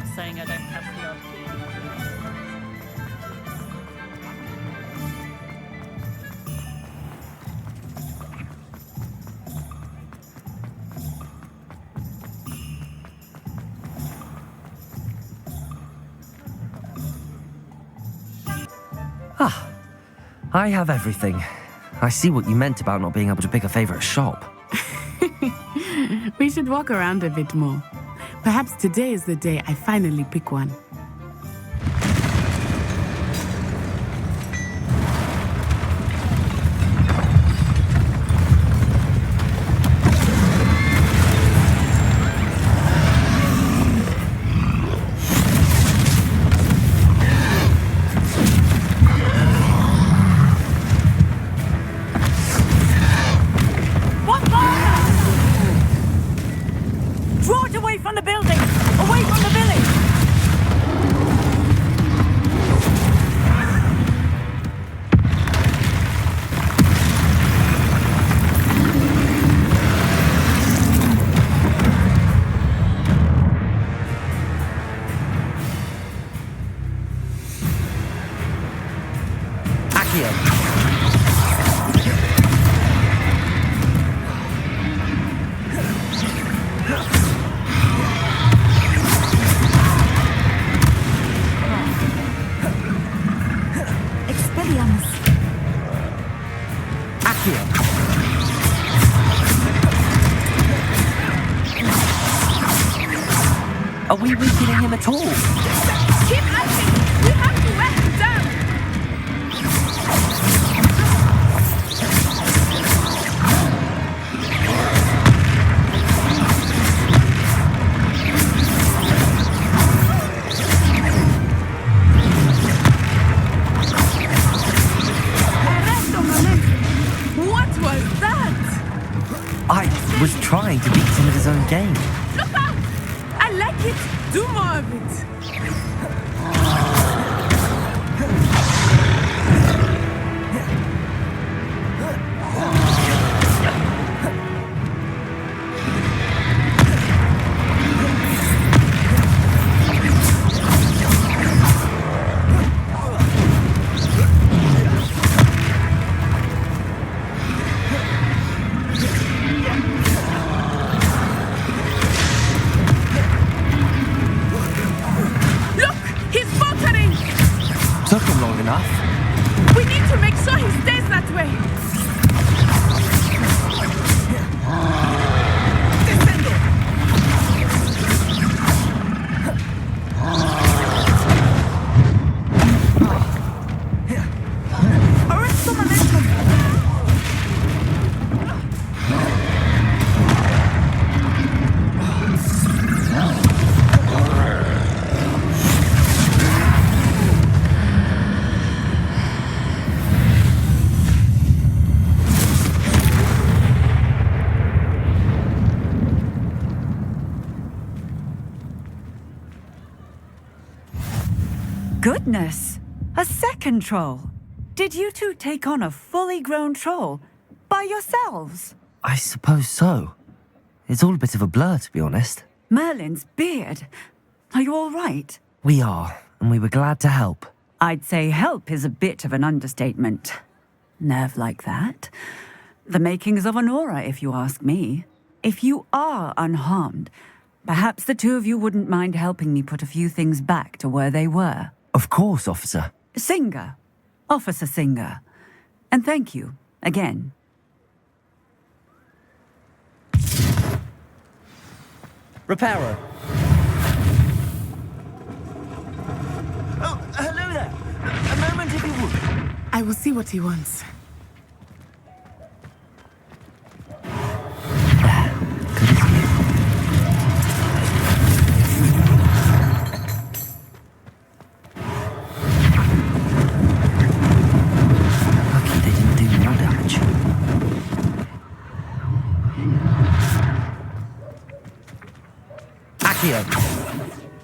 not saying I don't have the odd key. Ah, I have everything. I see what you meant about not being able to pick a favorite shop. We should walk around a bit more. Perhaps today is the day I finally pick one. Are we weakening him at all? Keep acting! We have to wear him down! What was that? I was trying to beat him at his own game. Look out! I like it! Do more of it! Took him long enough. We need to make sure he stays that way. Arrest the momentum. Goodness! A second troll! Did you two take on a fully grown troll? By yourselves? I suppose so. It's all a bit of a blur, to be honest. Merlin's beard. Are you all right? We are, and we were glad to help. I'd say help is a bit of an understatement. Nerve like that. The makings of an aura, if you ask me. If you are unharmed, perhaps the two of you wouldn't mind helping me put a few things back to where they were. Of course, officer. Singer. Officer Singer. And thank you, again. Reparo. Oh, hello there. A moment, if you would. I will see what he wants.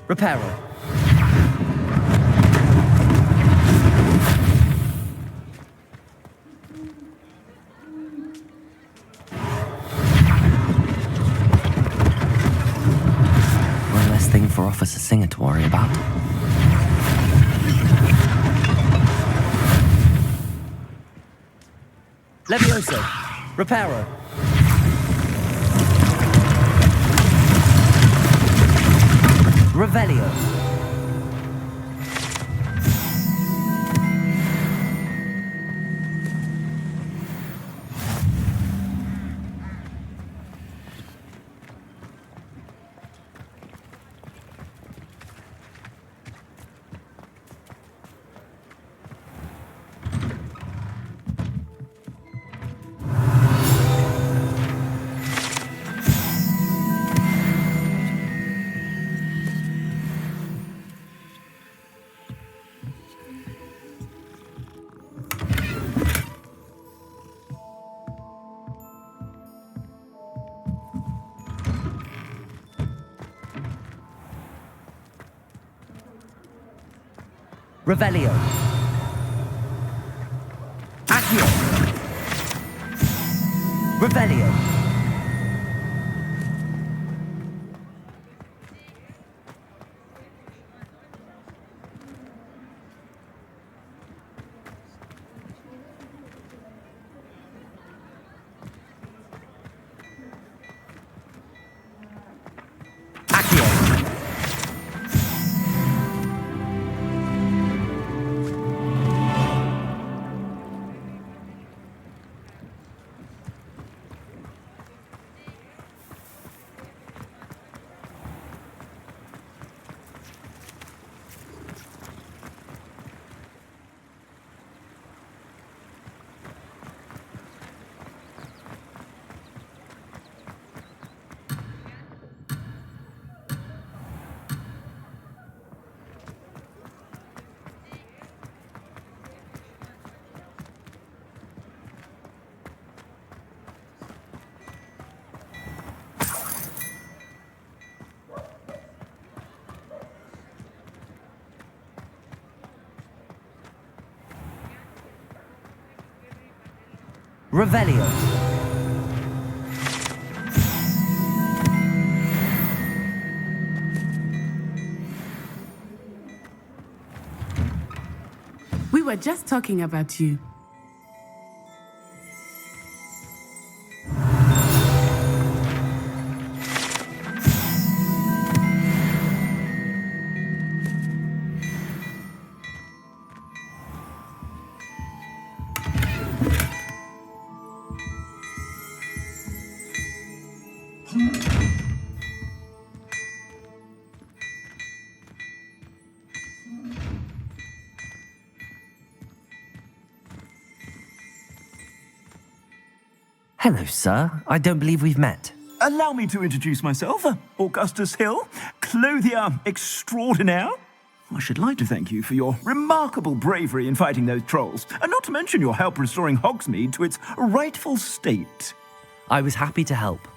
Reparo. One less thing for Officer Singer to worry about. Levioso. Reparo. Revelio. Revelio. Accio. Revelio. Revelio. We were just talking about you. Hello, sir. I don't believe we've met. Allow me to introduce myself, Augustus Hill, clothier extraordinaire. I should like to thank you for your remarkable bravery in fighting those trolls, and not to mention your help restoring Hogsmeade to its rightful state. I was happy to help.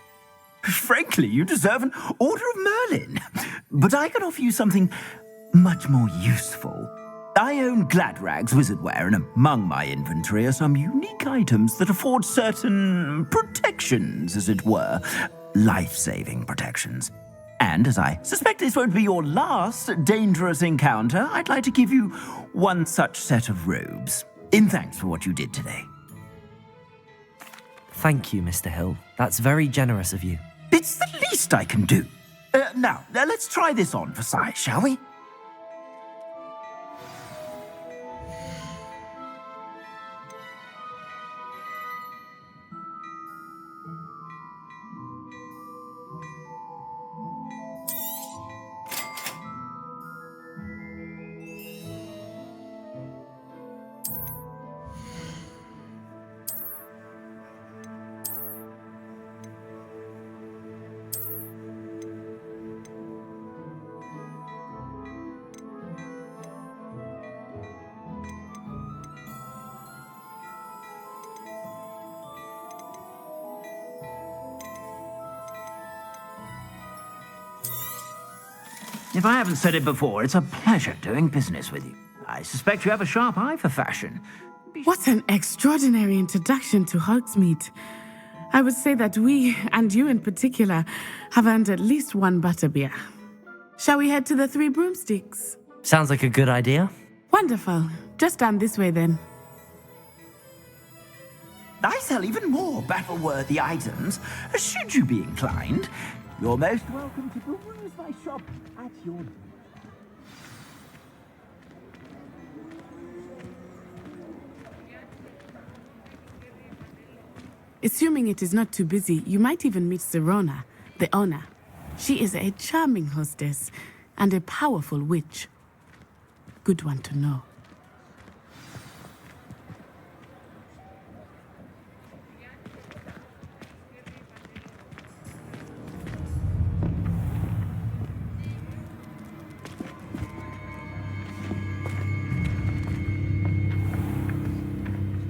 Frankly, you deserve an Order of Merlin. But I can offer you something much more useful. I own Gladrag's wizardware, and among my inventory are some unique items that afford certain protections, as it were. Life-saving protections. And as I suspect this won't be your last dangerous encounter, I'd like to give you one such set of robes, in thanks for what you did today. Thank you, Mr. Hill. That's very generous of you. It's the least I can do. Now, let's try this on for size, shall we? If I haven't said it before, it's a pleasure doing business with you. I suspect you have a sharp eye for fashion. What an extraordinary introduction to Hogsmeade. I would say that we, and you in particular, have earned at least one butterbeer. Shall we head to the Three Broomsticks? Sounds like a good idea. Wonderful. Just down this way then. I sell even more battle-worthy items, should you be inclined. You're most welcome to peruse my shop at your... Assuming it is not too busy, you might even meet Sirona, the owner. She is a charming hostess and a powerful witch. Good one to know.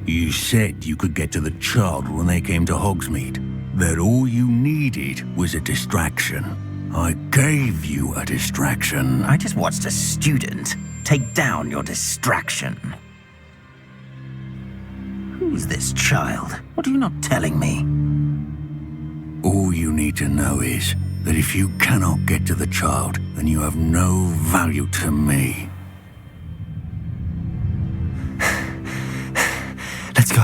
You said you could get to the child when they came to Hogsmeade. That all you needed was a distraction. I gave you a distraction. I just watched a student take down your distraction. Who's this child? What are you not telling me? All you need to know is that if you cannot get to the child, then you have no value to me. Let's go.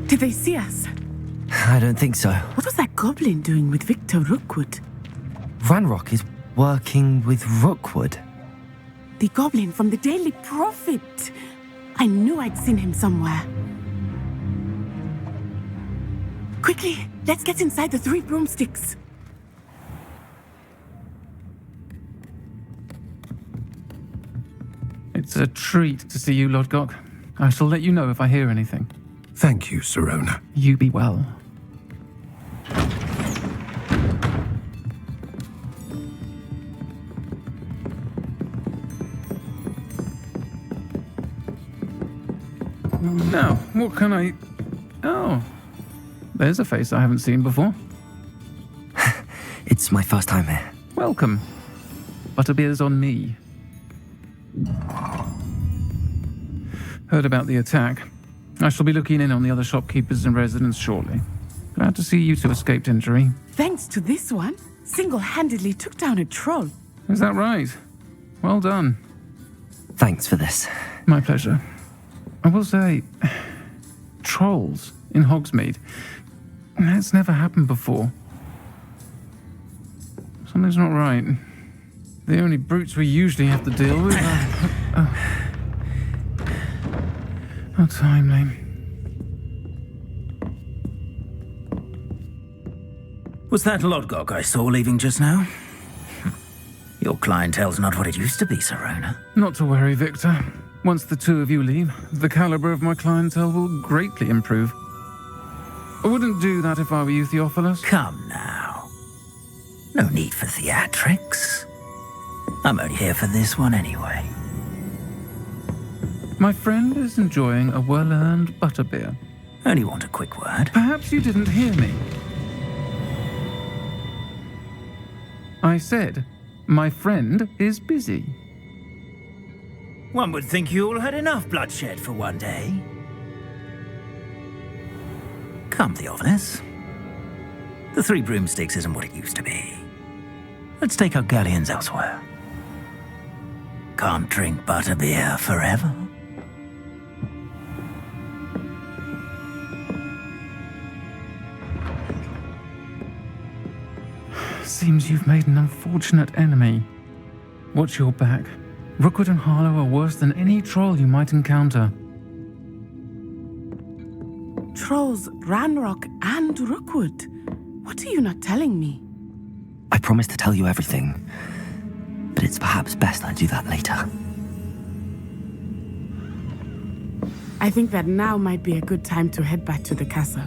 Did they see us? I don't think so. What was that goblin doing with Victor Rookwood? Ranrock is working with Rookwood. The goblin from the Daily Prophet. I knew I'd seen him somewhere. Quickly, let's get inside the Three Broomsticks. It's a treat to see you, Lodgok. I shall let you know if I hear anything. Thank you, Sirona. You be well. Now, what can I... Oh, there's a face I haven't seen before. It's my first time here. Welcome. Butterbeer's on me. Heard about the attack. I shall be looking in on the other shopkeepers and residents shortly. Glad to see you two escaped injury. Thanks to this one, single-handedly took down a troll. Is that right? Well done. Thanks for this. My pleasure. I will say, trolls in Hogsmeade. That's never happened before. Something's not right. The only brutes we usually have to deal with are... How timely. Was that Lodgok I saw leaving just now? Your clientele's not what it used to be, Sirona. Not to worry, Victor. Once the two of you leave, the caliber of my clientele will greatly improve. I wouldn't do that if I were you, Theophilus. Come now. No need for theatrics. I'm only here for this one anyway. My friend is enjoying a well-earned butterbeer. Only want a quick word. Perhaps you didn't hear me. I said, my friend is busy. One would think you all had enough bloodshed for one day. Come, Theophilus. The Three Broomsticks isn't what it used to be. Let's take our galleons elsewhere. Can't drink butterbeer forever. Seems you've made an unfortunate enemy. Watch your back. Rookwood and Harlow are worse than any troll you might encounter. Trolls, Ranrock, and Rookwood. What are you not telling me? I promise to tell you everything, but it's perhaps best I do that later. I think that now might be a good time to head back to the castle.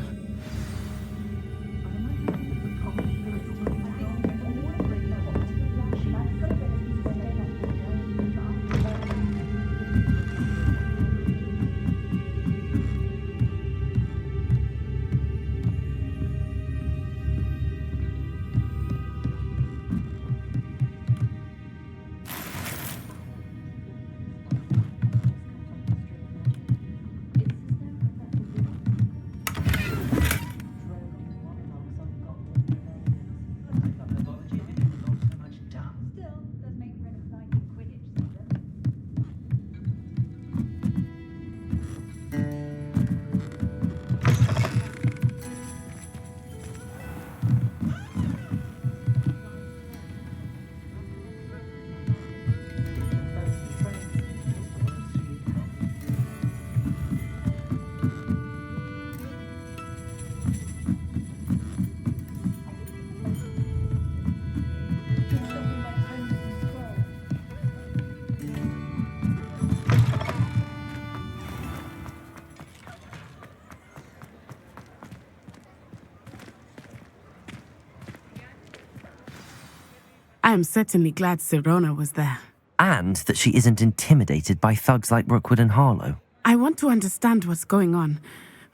I am certainly glad Sirona was there. And that she isn't intimidated by thugs like Rookwood and Harlow. I want to understand what's going on,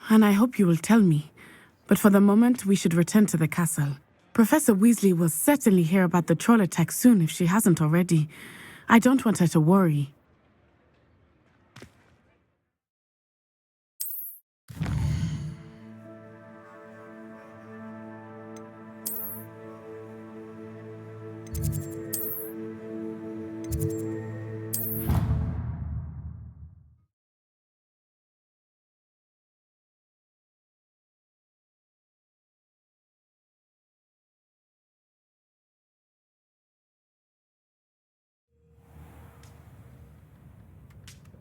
and I hope you will tell me. But for the moment, we should return to the castle. Professor Weasley will certainly hear about the troll attack soon if she hasn't already. I don't want her to worry.